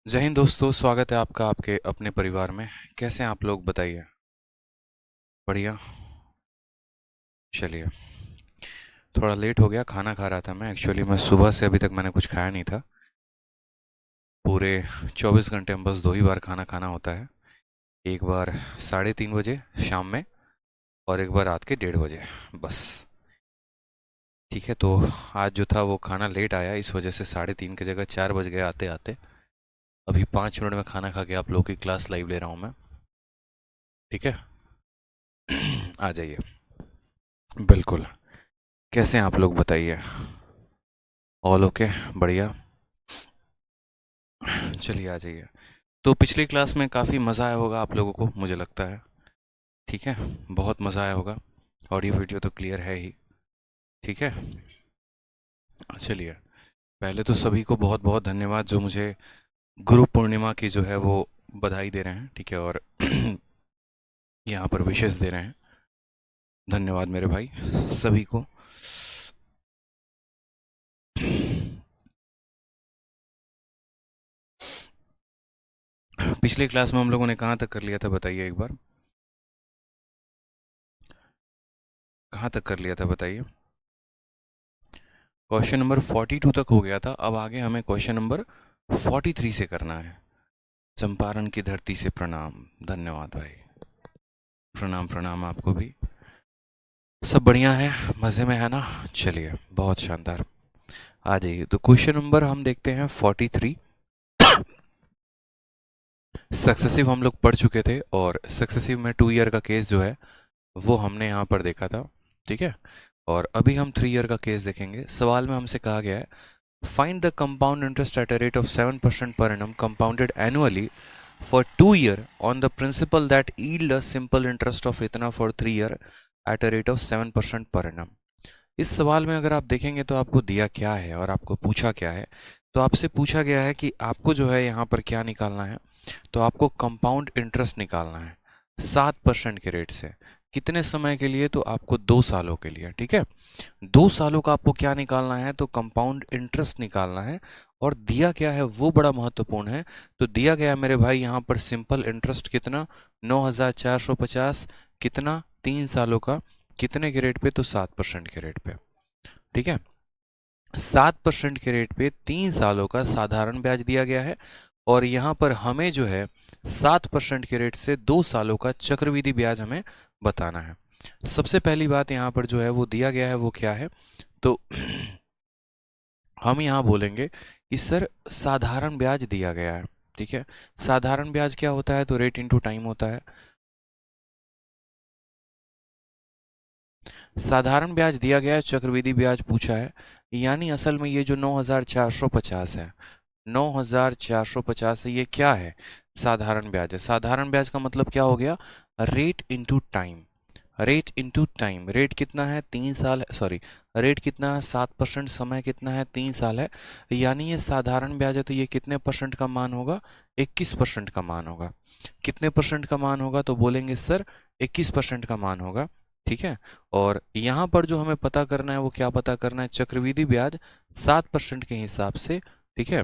जय हिंद दोस्तों, स्वागत है आपका आपके अपने परिवार में। कैसे हैं आप लोग, बताइए। बढ़िया। चलिए, थोड़ा लेट हो गया, खाना खा रहा था मैं। एक्चुअली मैं सुबह से अभी तक मैंने कुछ खाया नहीं था। पूरे 24 घंटे में बस दो ही बार खाना खाना होता है। एक बार 3:30 बजे शाम में, और एक बार रात के 1:30 बजे, बस। ठीक है, तो आज जो था वो खाना लेट आया, इस वजह से 3:30 की जगह 4 बज गए आते आते। अभी 5 मिनट में खाना खा के आप लोगों की क्लास लाइव ले रहा हूँ मैं। ठीक है। आ जाइए। बिल्कुल। कैसे हैं आप लोग, बताइए। All okay. बढ़िया। चलिए, आ जाइए। तो पिछली क्लास में काफ़ी मज़ा आया होगा आप लोगों को, मुझे लगता है। ठीक है। बहुत मज़ा आया होगा। ऑडियो वीडियो तो क्लियर है ही। ठीक है। चलिए, पहले तो सभी को बहुत बहुत धन्यवाद जो मुझे गुरु पूर्णिमा की जो है वो बधाई दे रहे हैं। ठीक है, और यहाँ पर विशेष दे रहे हैं। धन्यवाद मेरे भाई, सभी को। पिछली क्लास में हम लोगों ने कहाँ तक कर लिया था, बताइए एक बार। कहाँ तक कर लिया था, बताइए। क्वेश्चन नंबर 42 तक हो गया था। अब आगे हमें क्वेश्चन नंबर 43 से करना है। चंपारण की धरती से प्रणाम। धन्यवाद भाई। प्रणाम प्रणाम आपको भी। सब बढ़िया है, मज़े में है ना। चलिए, बहुत शानदार। आ जाइए, तो क्वेश्चन नंबर हम देखते हैं 43। सक्सेसिव हम लोग पढ़ चुके थे, और सक्सेसिव में 2 ईयर का केस जो है वो हमने यहाँ पर देखा था। ठीक है। और अभी हम 3 ईयर का केस देखेंगे। सवाल में हमसे कहा गया है, find the compound interest eight a rate of 7% per annum compounded annually for 2 year on the principal that yield a simple interest of इतना for 3 year at a rate of 7% per annum। इस सवाल में अगर आप देखेंगे तो आपको दिया क्या है और आपको पूछा क्या है। तो आपसे पूछा गया है कि आपको जो है यहाँ पर क्या निकालना है। तो आपको कंपाउंड इंटरेस्ट निकालना है 7% के रेट से। कितने समय के लिए? तो आपको 2 सालों के लिए। ठीक है, 2 सालों का आपको क्या निकालना है? तो कंपाउंड इंटरेस्ट निकालना है। और दिया क्या है वो बड़ा महत्वपूर्ण है। तो दिया गया है मेरे भाई यहाँ पर सिंपल इंटरेस्ट कितना, 9,450। कितना? 3 सालों का। कितने के रेट पे? तो 7% के रेट पे। ठीक है, 7% के रेट पे 3 सालों का साधारण ब्याज दिया गया है। और यहाँ पर हमें जो है 7% के रेट से 2 सालों का चक्रवृद्धि ब्याज हमें बताना है। सबसे पहली बात यहाँ पर जो है वो दिया गया है वो क्या है? तो हम यहाँ बोलेंगे कि सर साधारण ब्याज दिया गया है। ठीक है, साधारण ब्याज क्या होता है? तो रेट इनटू टाइम होता है। साधारण ब्याज दिया गया है, चक्रवृद्धि ब्याज पूछा है। यानी असल में ये जो 9,450 है, 9,450 है, ये क्या है? साधारण ब्याज है। साधारण ब्याज का मतलब क्या हो गया? Rate into time. Rate into time. Rate कितना है? 3 साल है, सॉरी। रेट कितना है? 7%। समय कितना है? 3 साल है। यानी ये साधारण ब्याज है, तो ये कितने परसेंट का मान होगा? 21% का मान होगा। कितने परसेंट का मान होगा? तो बोलेंगे सर 21% का मान होगा। ठीक है, और यहाँ पर जो हमें पता करना है वो क्या पता करना है? चक्रवृद्धि ब्याज 7% के हिसाब से। ठीक है,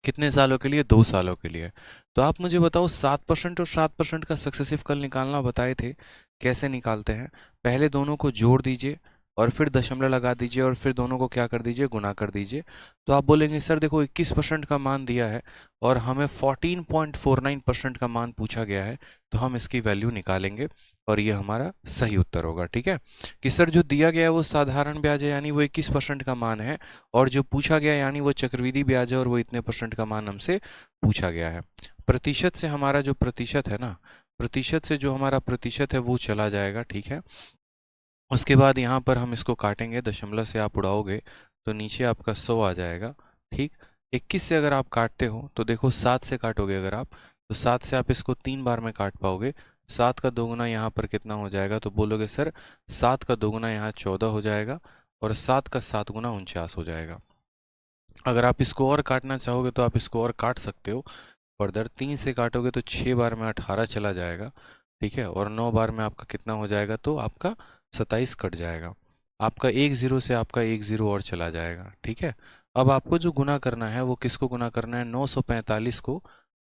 कितने सालों के लिए? 2 सालों के लिए। तो आप मुझे बताओ, 7% और 7% का सक्सेसिव कल निकालना बताए थे, कैसे निकालते हैं? पहले दोनों को जोड़ दीजिए, और फिर दशमलव लगा दीजिए, और फिर दोनों को क्या कर दीजिए? गुना कर दीजिए। तो आप बोलेंगे सर देखो 21% का मान दिया है, और हमें 14.49% का मान पूछा गया है, तो हम इसकी वैल्यू निकालेंगे, और ये हमारा सही उत्तर होगा। ठीक है, कि सर जो दिया गया है वो साधारण ब्याज है, यानी वो 21% का मान है, और जो पूछा गया यानी वो चक्रवृद्धि ब्याज है, और वो इतने परसेंट का मान हमसे पूछा गया है। प्रतिशत से हमारा जो प्रतिशत है ना, प्रतिशत से जो हमारा प्रतिशत है वो चला जाएगा। ठीक है, उसके बाद यहाँ पर हम इसको काटेंगे, दशमलव से आप उड़ाओगे तो नीचे आपका 100 आ जाएगा। ठीक, 21 से अगर आप काटते हो तो देखो 7 से काटोगे अगर आप, तो 7 से आप इसको 3 बार में काट पाओगे। 7 का दोगुना यहाँ पर कितना हो जाएगा? तो बोलोगे सर 7 का दोगुना यहाँ 14 हो जाएगा, और 7 का 7 गुना 49 हो जाएगा। अगर आप इसको और काटना चाहोगे तो आप इसको और काट सकते हो फर्दर। 3 से काटोगे तो 6 बार में 18 चला जाएगा। ठीक है, और 9 बार में आपका कितना हो जाएगा? तो आपका 27 कट जाएगा। आपका 1 0 से आपका 1 0 और चला जाएगा। ठीक है, अब आपको जो गुना करना है वो किसको गुना करना है, 945 को,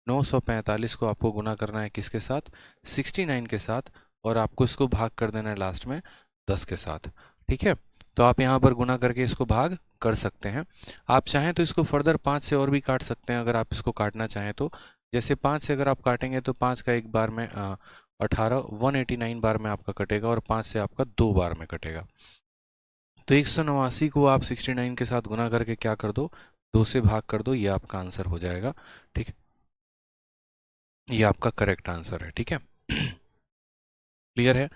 945 को आपको गुना करना है किसके साथ, 69 के साथ, और आपको इसको भाग कर देना है लास्ट में 10 के साथ। ठीक है, तो आप यहाँ पर गुना करके इसको भाग कर सकते हैं। आप चाहें तो इसको फर्दर 5 से और भी काट सकते हैं, अगर आप इसको काटना चाहें तो। जैसे 5 से अगर आप काटेंगे तो 5 का एक बार में 18, 189 बार में आपका कटेगा, और 5 से आपका 2 बार में कटेगा। तो 189 को आप 69 के साथ गुना करके क्या कर दो, 2 से भाग कर दो, ये आपका आंसर हो जाएगा। ठीक है, ये आपका करेक्ट आंसर है। ठीक है, क्लियर है।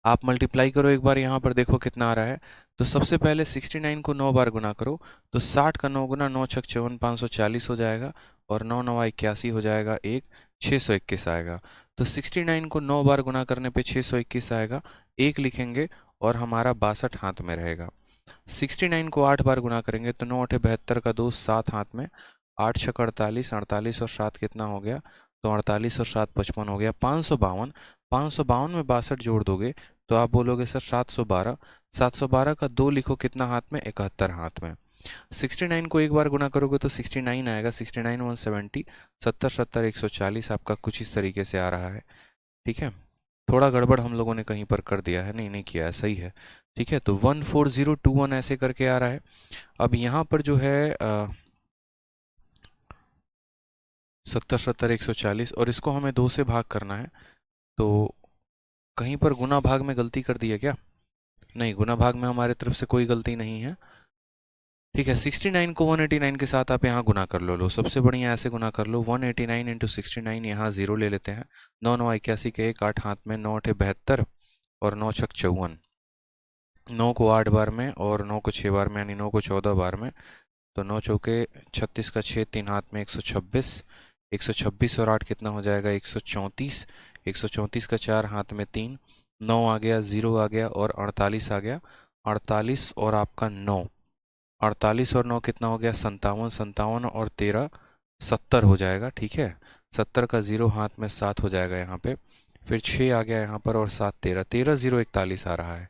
आप मल्टीप्लाई करो एक बार, यहाँ पर देखो कितना आ रहा है। तो सबसे पहले 69 को 9 बार गुना करो, तो 60 का 9 गुना 9 छक 54, 540 हो जाएगा, और 9 9 81 हो जाएगा, एक 621 आएगा। तो 69 को 9 बार गुना करने पे 621 आएगा, एक लिखेंगे और हमारा 62 हाथ में रहेगा। 69 को 8 बार गुना करेंगे तो 9 8 72 का 2, 7 हाथ में, 8 छक 48, 48 और 7 कितना हो गया, तो 48 और 7 55 हो गया, 552। 552 में 62 जोड़ दोगे तो आप बोलोगे सर 712। 712 का 2 लिखो, कितना हाथ में, 71 हाथ में। 69 को एक बार गुना करोगे तो 69 आएगा, 69 170, 70 70 140 आपका कुछ इस तरीके से आ रहा है। ठीक है, थोड़ा गड़बड़ हम लोगों ने कहीं पर कर दिया है, नहीं नहीं किया है, सही है। ठीक है, तो 14021 ऐसे करके आ रहा है। अब यहाँ पर जो है 70 70 140, और इसको हमें 2 से भाग करना है। तो कहीं पर गुना भाग में गलती कर दी है क्या, नहीं, गुना भाग में हमारे तरफ से कोई गलती नहीं है। ठीक है, 69 को 189 के साथ आप यहाँ गुना कर लो, सबसे बढ़िया ऐसे गुना कर लो, 189 इंटू 69, यहाँ 0 ले लेते हैं, 9 9 81 के 1, 8 हाथ में, 9 8 72 और 9 छक 54, 9 को 8 बार में और 9 को 6 बार में, यानी 9 को 14 बार में, तो 9 चौके 36 का 6, 3 हाथ में 126, 126 और 8 कितना हो जाएगा, 134, 134 का 4 हाथ में 3, 9 आ गया, 0 आ गया और 48 आ गया, 48 और आपका 9, 48 और 9 कितना हो गया, 57, 57 और 13 70 हो जाएगा। ठीक है, 70 का 0 हाथ में 7 हो जाएगा यहाँ पे, फिर 6 आ गया यहाँ पर और 7 13, 13 0 41 आ रहा है।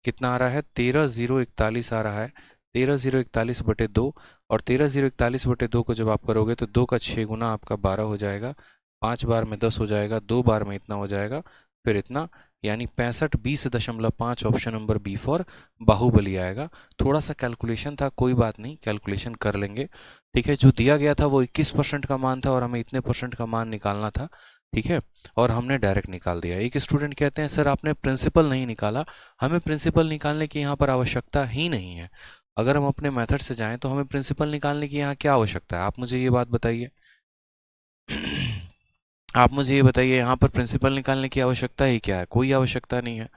कितना आ रहा है, 13 0 41 आ रहा है, 13 0 41 बटे 2, और 13 0 41 बटे 2 को जब आप करोगे तो 2 का 6 गुना आपका 12 हो जाएगा, 5 बार में 10 हो जाएगा, 2 बार में इतना हो जाएगा, फिर इतना, यानी 65 20.5, option number B for Baahubali आएगा। थोड़ा सा कैलकुलेशन था, कोई बात नहीं, कैलकुलेशन कर लेंगे। ठीक है, जो दिया गया था वो 21% का मान था और हमें इतने परसेंट का मान निकालना था। ठीक है, और हमने डायरेक्ट निकाल दिया। एक स्टूडेंट कहते हैं सर आपने प्रिंसिपल नहीं निकाला, हमें प्रिंसिपल निकालने की यहाँ पर आवश्यकता ही नहीं है। अगर हम अपने मेथड से जाएं तो हमें प्रिंसिपल निकालने की यहाँ क्या आवश्यकता है, आप मुझे ये बात बताइए। आप मुझे ये बताइए, यहाँ पर प्रिंसिपल निकालने की आवश्यकता ही क्या है, कोई आवश्यकता नहीं है।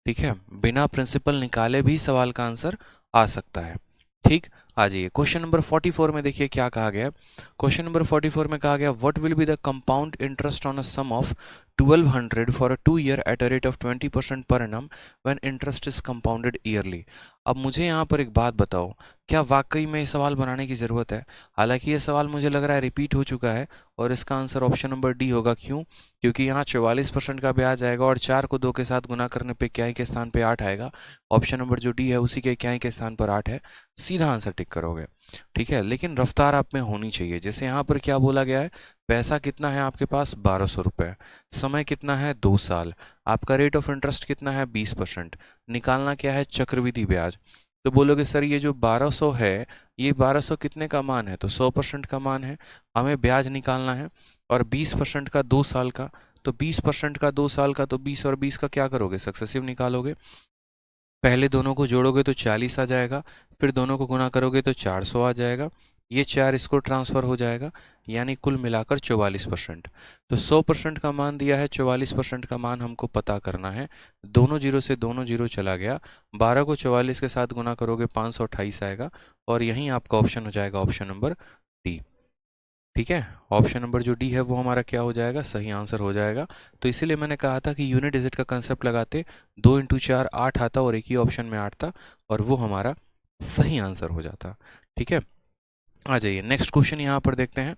ठीक है, बिना प्रिंसिपल निकाले भी सवाल का आंसर आ सकता है। ठीक, आ जाइए क्वेश्चन नंबर 44 में, देखिए क्या कहा गया। क्वेश्चन नंबर 44 में कहा गया, what will be the compound interest on a sum of 1200 for a 2 year at a rate of 20% per annum when interest is compounded yearly. अब मुझे यहाँ पर एक बात बताओ, क्या वाकई में ये सवाल बनाने की ज़रूरत है? हालांकि ये सवाल मुझे लग रहा है रिपीट हो चुका है, और इसका आंसर ऑप्शन नंबर डी होगा। क्यों? क्योंकि यहाँ 44% का ब्याज आएगा और 4 को 2 के साथ गुना करने पे इक्याई के स्थान पे 8 आएगा। ऑप्शन नंबर जो डी है उसी के इक्याई के स्थान पर 8 है, सीधा आंसर टिक करोगे। ठीक है, लेकिन रफ्तार आप में होनी चाहिए। जैसे यहाँ पर क्या बोला गया है, पैसा कितना है आपके पास, 1200 रुपये, समय कितना है, 2 साल, आपका रेट ऑफ इंटरेस्ट कितना है, 20%, निकालना क्या है, चक्रवृद्धि ब्याज। तो बोलोगे सर ये जो 1200 है, ये 1200 कितने का मान है, तो 100% का मान है, हमें ब्याज निकालना है, और 20% का 2 साल का, तो 20% का 2 साल का, तो 20 और 20 का क्या करोगे, सक्सेसिव निकालोगे। पहले दोनों को जोड़ोगे तो 40 आ जाएगा, फिर दोनों को गुना करोगे तो 400 आ जाएगा, ये 4 इसको ट्रांसफ़र हो जाएगा, यानी कुल मिलाकर 44%। तो 100% का मान दिया है, 44% का मान हमको पता करना है। दोनों जीरो से दोनों जीरो चला गया, 12 को 44 के साथ गुना करोगे 528 आएगा, और यहीं आपका ऑप्शन हो जाएगा ऑप्शन नंबर डी। ठीक है, ऑप्शन नंबर जो डी है वो हमारा क्या हो जाएगा, सही आंसर हो जाएगा। तो इसीलिए मैंने कहा था कि यूनिट डिजिट का कंसेप्ट लगाते 2 इंटू 4 8 आता, और एक ही ऑप्शन में 8 था, और वो हमारा सही आंसर हो जाता। ठीक है, आ जाइए नेक्स्ट क्वेश्चन यहाँ पर देखते हैं।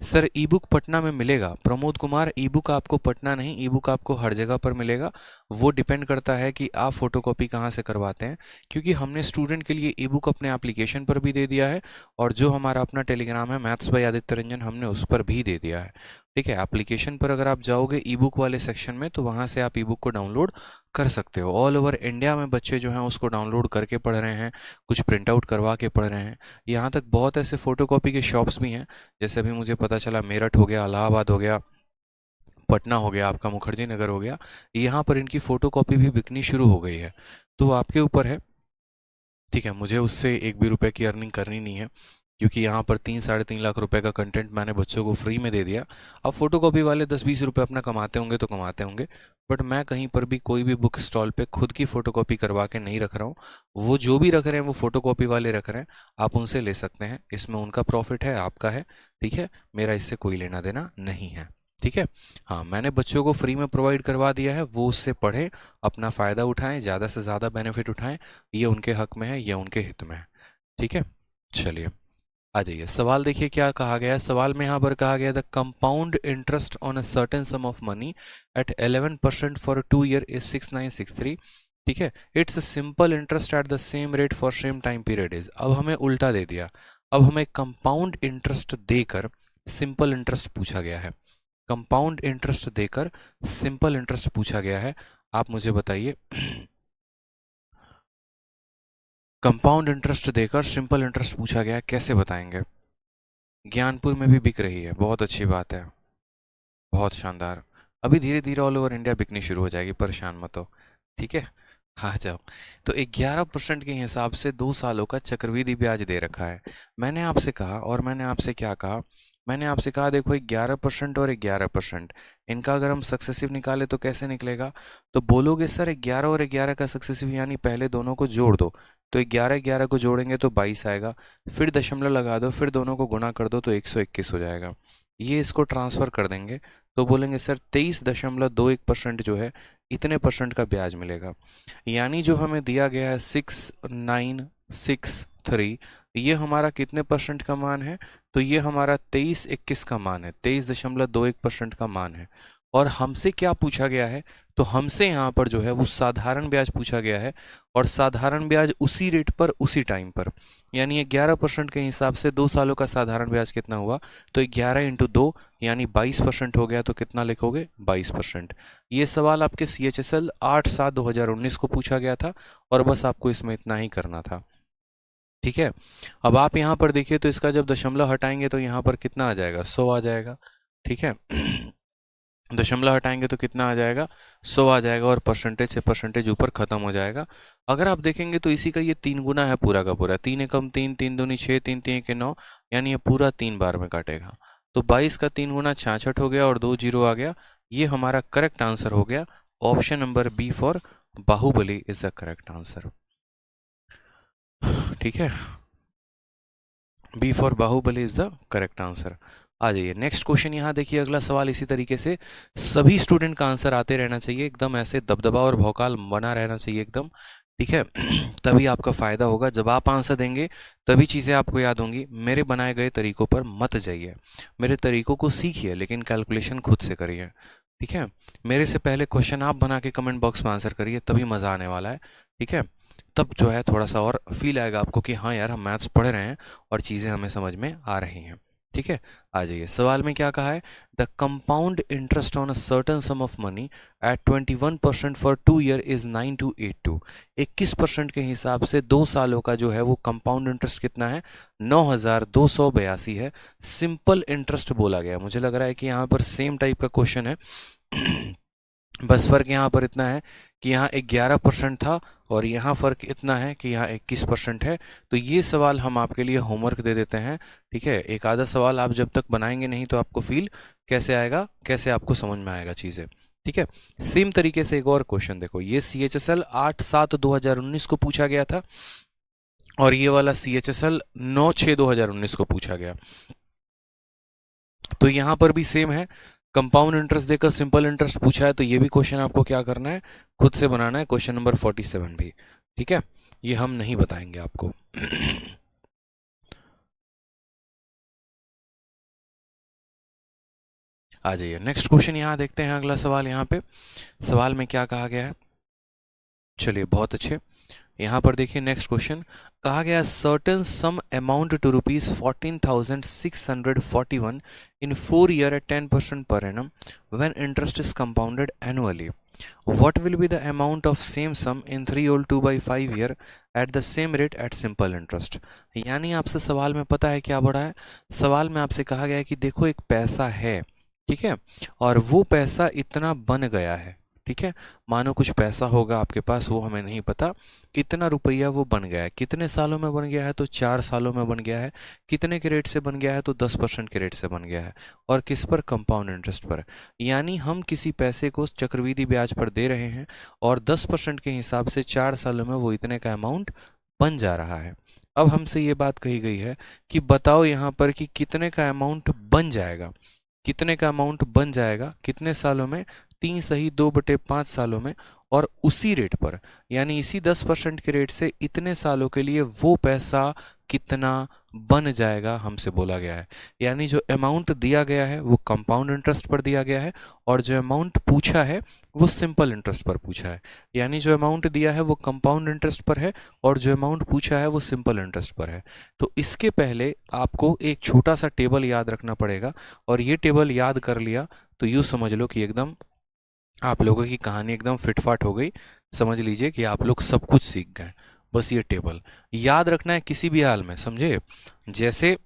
सर ई बुक पटना में मिलेगा? प्रमोद कुमार, ई बुक आपको पटना नहीं, ई बुक आपको हर जगह पर मिलेगा। वो डिपेंड करता है कि आप फोटोकॉपी कहाँ से करवाते हैं, क्योंकि हमने स्टूडेंट के लिए ई बुक अपने एप्लीकेशन पर भी दे दिया है, और जो हमारा अपना टेलीग्राम है मैथ्स बाय आदित्य रंजन, हमने उस पर भी दे दिया है। ठीक है, एप्लीकेशन पर अगर आप जाओगे ई बुक वाले सेक्शन में तो वहाँ से आप ई बुक को डाउनलोड कर सकते हो। ऑल ओवर इंडिया में बच्चे जो हैं उसको डाउनलोड करके पढ़ रहे हैं, कुछ प्रिंट आउट करवा के पढ़ रहे हैं। यहाँ तक बहुत ऐसे फ़ोटोकॉपी के शॉप्स भी हैं, जैसे अभी मुझे पता चला मेरठ हो गया, इलाहाबाद हो गया, पटना हो गया, आपका मुखर्जी नगर हो गया, यहाँ पर इनकी फ़ोटोकॉपी भी बिकनी शुरू हो गई है। तो आपके ऊपर है, ठीक है, मुझे उससे एक भी रुपए की अर्निंग करनी नहीं है, क्योंकि यहाँ पर 3-3.5 लाख रुपए का कंटेंट मैंने बच्चों को फ्री में दे दिया। अब फोटोकॉपी वाले 10-20 रुपए अपना कमाते होंगे तो कमाते होंगे, बट मैं कहीं पर भी कोई भी बुक स्टॉल पे खुद की फ़ोटोकॉपी करवा के नहीं रख रहा हूँ। वो जो भी रख रहे हैं वो फ़ोटोकॉपी वाले रख रहे हैं, आप उनसे ले सकते हैं, इसमें उनका प्रॉफिट है, आपका है। ठीक है, मेरा इससे कोई लेना देना नहीं है। ठीक है, हाँ, मैंने बच्चों को फ्री में प्रोवाइड करवा दिया है, वो उससे पढ़ें, अपना फ़ायदा उठाएं, ज़्यादा से ज़्यादा बेनिफिट उठाएं, ये उनके हक में है, ये उनके हित में है। ठीक है, चलिए आ जाइए, सवाल देखिए क्या कहा गया है। सवाल में यहाँ पर कहा गया the compound interest on a certain some of money eight 11% for 2 year is 6963। ठीक है, it's simple interest eight the same rate for same time period is. अब हमें उल्टा दे दिया, अब हमें कंपाउंड इंटरेस्ट देकर सिंपल इंटरेस्ट पूछा गया है। कंपाउंड इंटरेस्ट देकर सिंपल इंटरेस्ट पूछा गया है। आप मुझे बताइए, कंपाउंड इंटरेस्ट देकर सिंपल इंटरेस्ट पूछा गया है, कैसे बताएंगे? ज्ञानपुर में भी बिक रही है, बहुत अच्छी बात है, बहुत शानदार। अभी धीरे धीरे ऑल ओवर इंडिया बिकनी शुरू हो जाएगी, परेशान मत हो। ठीक है, हाँ जाओ। तो 11% के हिसाब से 2 सालों का चक्रवृद्धि ब्याज दे रखा है। मैंने आपसे कहा, और मैंने आपसे क्या कहा, मैंने आपसे कहा देखो 11% और 11%, इनका अगर हम सक्सेसिव निकाले तो कैसे निकलेगा? तो बोलोगे सर 11 और 11 का सक्सेसिव यानी पहले दोनों को जोड़ दो, तो 11-11 को जोड़ेंगे तो 22 आएगा, फिर दशमलव लगा दो, फिर दोनों को गुणा कर दो तो 121 हो जाएगा। ये इसको ट्रांसफ़र कर देंगे तो बोलेंगे सर 23.21% जो है इतने परसेंट का ब्याज मिलेगा। यानी जो हमें दिया गया है 6963, ये हमारा कितने परसेंट का मान है? तो ये हमारा 23-21 का मान है, 23.21% का मान है। और हमसे क्या पूछा गया है? तो हमसे यहाँ पर जो है वो साधारण ब्याज पूछा गया है, और साधारण ब्याज उसी रेट पर उसी टाइम पर, यानी 11% के हिसाब से 2 सालों का साधारण ब्याज कितना हुआ? तो 11 × 2 यानी 22% हो गया। तो कितना लिखोगे? 22%। ये सवाल आपके CHSL 8/7/2019 को पूछा गया था, और बस आपको इसमें इतना ही करना था। ठीक है, अब आप यहाँ पर देखिए तो इसका जब दशमलव हटाएंगे तो यहाँ पर कितना आ जाएगा? 100 आ जाएगा। ठीक है, दशमलव हटाएंगे तो कितना आ जाएगा? 100 आ जाएगा, और परसेंटेज से परसेंटेज ऊपर खत्म हो जाएगा। अगर आप देखेंगे तो इसी का ये 3 गुना है पूरा का पूरा, 3 एकम 3, 3 दूनी 6, 3 3 के 9, यानी ये पूरा 3 बार में काटेगा। तो 22 का 3 गुना 66 हो गया, और 2 जीरो आ गया। ये हमारा करेक्ट आंसर हो गया। Option number B for Baahubali is the correct answer. ठीक है, B for Baahubali is the correct answer. आ जाइए नेक्स्ट क्वेश्चन, यहाँ देखिए अगला सवाल इसी तरीके से सभी स्टूडेंट का आंसर आते रहना चाहिए, एकदम ऐसे दबदबा और भौकाल बना रहना चाहिए एकदम। ठीक है, तभी आपका फ़ायदा होगा। जब आप आंसर देंगे तभी चीज़ें आपको याद होंगी। मेरे बनाए गए तरीकों पर मत जाइए, मेरे तरीकों को सीखिए, लेकिन कैलकुलेशन खुद से करिए। ठीक है, मेरे से पहले क्वेश्चन आप बना के कमेंट बॉक्स में आंसर करिए, तभी मज़ा आने वाला है। ठीक है, तब जो है थोड़ा सा और फील आएगा आपको कि हाँ यार हम मैथ्स पढ़ रहे हैं और चीज़ें हमें समझ में आ रही हैं। ठीक है, आ जाइए, सवाल में क्या कहा है? The compound interest on a certain some of money eight 21% for 2 year is 9282। 21% के हिसाब से 2 सालों का जो है वो कंपाउंड इंटरेस्ट कितना है? 9282 है। सिंपल इंटरेस्ट बोला गया, मुझे लग रहा है कि यहाँ पर सेम टाइप का क्वेश्चन है। बस फ़र्क यहाँ पर इतना है कि यहाँ 11% था, और यहाँ फ़र्क इतना है कि यहाँ 21% है। तो ये सवाल हम आपके लिए होमवर्क दे देते हैं। ठीक है, एक आधा सवाल आप जब तक बनाएंगे नहीं तो आपको फील कैसे आएगा, कैसे आपको समझ में आएगा चीज़ें। ठीक है, सेम तरीके से एक और क्वेश्चन देखो, ये CHSL 8/7/2019 को पूछा गया था, और ये वाला CHSL 9/6/2019 को पूछा गया। तो यहाँ पर भी सेम है, कंपाउंड इंटरेस्ट देकर सिंपल इंटरेस्ट पूछा है, तो ये भी क्वेश्चन आपको क्या करना है? खुद से बनाना है। क्वेश्चन नंबर 47 भी। ठीक है, ये हम नहीं बताएंगे आपको। आ जाइए नेक्स्ट क्वेश्चन यहाँ देखते हैं। अगला सवाल यहाँ पे सवाल में क्या कहा गया है, चलिए बहुत अच्छे। यहाँ पर देखिए नेक्स्ट क्वेश्चन कहा गया certain sum amount to rupees 14,641 in 4 year at 10% per annum when interest is compounded annually what will be the amount of same sum in 3 और 2/5 year at the same rate at simple interest. यानी आपसे सवाल में पता है क्या बड़ा है, सवाल में आपसे कहा गया है कि देखो एक पैसा है, ठीक है, और वो पैसा इतना बन गया है, ठीक है, मानो कुछ पैसा होगा आपके पास, वो हमें नहीं पता, इतना रुपया वो बन गया है, कितने सालों में बन गया है तो 4 सालों में बन गया है, कितने के रेट से बन गया है तो 10% के रेट से बन गया है, और किस पर, कंपाउंड इंटरेस्ट पर। यानी हम किसी पैसे को चक्रवृद्धि ब्याज पर दे रहे हैं और 10% के हिसाब से 4 सालों में वो इतने का अमाउंट बन जा रहा है। अब हमसे ये बात कही गई है कि बताओ यहाँ पर कि कितने का अमाउंट बन जाएगा, कितने का अमाउंट बन जाएगा कितने सालों में, 3 सही 2/5 सालों में, और उसी रेट पर, यानी इसी 10% के रेट से इतने सालों के लिए वो पैसा कितना बन जाएगा हमसे बोला गया है। यानी जो अमाउंट दिया गया है वो कंपाउंड इंटरेस्ट पर दिया गया है और जो अमाउंट पूछा है वो सिंपल इंटरेस्ट पर पूछा है। यानी जो अमाउंट दिया है वो कंपाउंड इंटरेस्ट पर है और जो अमाउंट पूछा है वो सिंपल इंटरेस्ट पर है। तो इसके पहले आपको एक छोटा सा टेबल याद रखना पड़ेगा, और ये टेबल याद कर लिया तो यूँ समझ लो कि एकदम आप लोगों की कहानी एकदम फिटफाट हो गई। समझ लीजिए कि आप लोग सब कुछ सीख गए। बस ये टेबल याद रखना है किसी भी हाल में, समझे। जैसे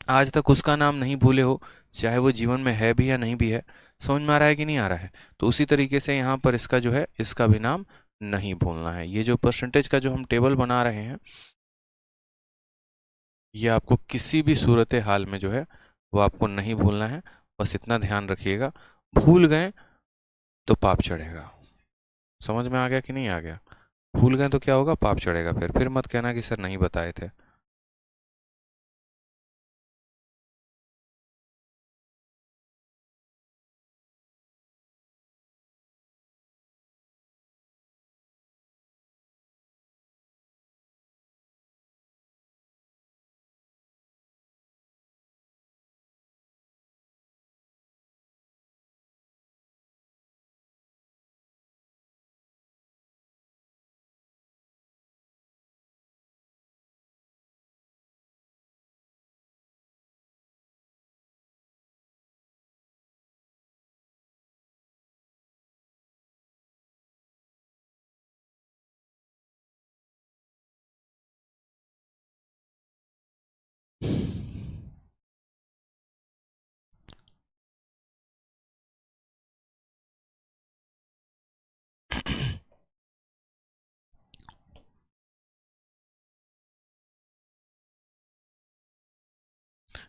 आज तक उसका नाम नहीं भूले हो, चाहे वो जीवन में है भी या नहीं भी है। समझ में आ रहा है कि नहीं आ रहा है? तो उसी तरीके से यहाँ पर इसका जो है इसका भी नाम नहीं भूलना है। ये जो परसेंटेज का जो हम टेबल बना रहे हैं ये आपको किसी भी सूरत हाल में जो है वो आपको नहीं भूलना है। बस इतना ध्यान रखिएगा, भूल गए तो पाप चढ़ेगा। समझ में आ गया कि नहीं आ गया? भूल गए तो क्या होगा, पाप चढ़ेगा। फिर मत कहना कि सर नहीं बताए थे।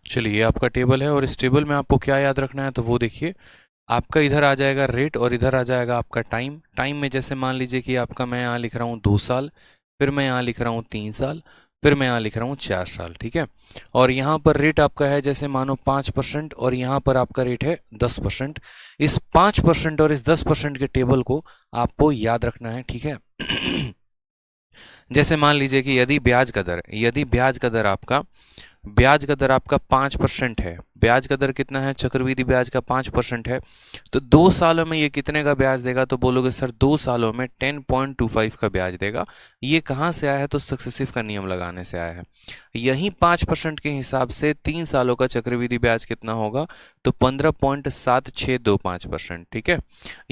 चलिए ये आपका टेबल है और इस टेबल में आपको क्या याद रखना है, तो वो देखिए आपका इधर आ जाएगा रेट और इधर आ जाएगा आपका टाइम। टाइम में जैसे मान लीजिए कि आपका मैं यहाँ लिख रहा हूँ 2 साल, फिर मैं यहाँ लिख रहा हूँ 3 साल, फिर मैं यहाँ लिख रहा हूँ 4 साल, ठीक है। और यहाँ पर रेट आपका है जैसे मानो 5% और यहाँ पर आपका रेट है 10%। इस 5% और इस 10% के टेबल को आपको याद रखना है, ठीक है। जैसे मान लीजिए कि यदि ब्याज का दर आपका 5% है, ब्याज का दर कितना है, चक्रवृद्धि ब्याज का 5% है, तो 2 सालों में ये कितने का ब्याज देगा, तो बोलोगे सर 2 सालों में 10.25 का ब्याज देगा। ये कहाँ से आया है, तो सक्सेसिव का नियम लगाने से आया है। यही 5% के हिसाब से 3 सालों का चक्रवृद्धि ब्याज कितना होगा, तो 15.7625%, ठीक है।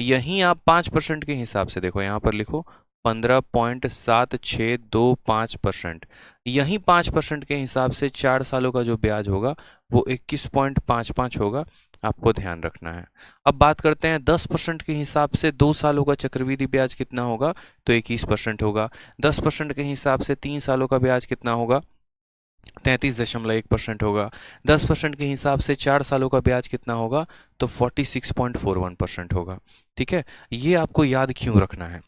यहीं आप 5% के हिसाब से देखो, यहाँ पर लिखो 15.7625%। यही 5% के हिसाब से 4 सालों का जो ब्याज होगा वो 21.55 होगा, आपको ध्यान रखना है। अब बात करते हैं 10% के हिसाब से 2 सालों का चक्रवृद्धि ब्याज कितना होगा, तो 21% होगा। 10% के हिसाब से 3 सालों का ब्याज कितना होगा, 33.1% होगा। 10% के हिसाब से 4 सालों का ब्याज कितना होगा, तो 46.41% होगा, ठीक है। ये आपको याद क्यों रखना है?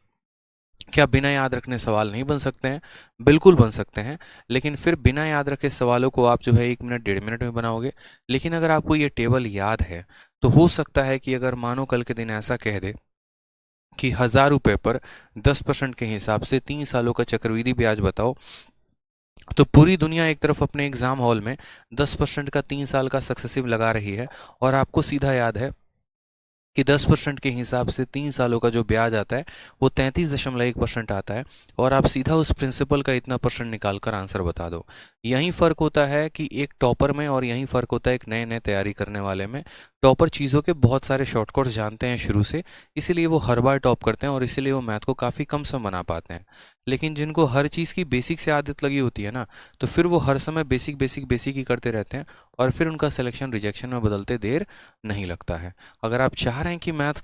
क्या बिना याद रखने सवाल नहीं बन सकते हैं? बिल्कुल बन सकते हैं, लेकिन फिर बिना याद रखे सवालों को आप जो है 1 मिनट 1.5 मिनट में बनाओगे। लेकिन अगर आपको ये टेबल याद है तो हो सकता है कि अगर मानो कल के दिन ऐसा कह दे कि 1000 रुपये पर 10% के हिसाब से 3 सालों का चक्रवृद्धि ब्याज बताओ, तो पूरी दुनिया एक तरफ अपने एग्जाम हॉल में 10% का 3 साल का सक्सेसिव लगा रही है और आपको सीधा याद है कि 10% के हिसाब से 3 सालों का जो ब्याज आता है वो 33.1% आता है, और आप सीधा उस प्रिंसिपल का इतना परसेंट निकाल कर आंसर बता दो। यही फ़र्क होता है कि एक टॉपर में और यही फ़र्क होता है एक नए नए तैयारी करने वाले में। टॉपर चीज़ों के बहुत सारे शॉर्टकट्स जानते हैं शुरू से, इसीलिए वो हर बार टॉप करते हैं और इसीलिए वो मैथ को काफ़ी कम समय बना पाते हैं। लेकिन जिनको हर चीज़ की बेसिक से आदत लगी होती है ना, तो फिर वो हर समय बेसिक बेसिक बेसिक ही करते रहते हैं, और फिर उनका सिलेक्शन रिजेक्शन में बदलते देर नहीं लगता है। अगर आप चाह रहे हैं कि मैथ्स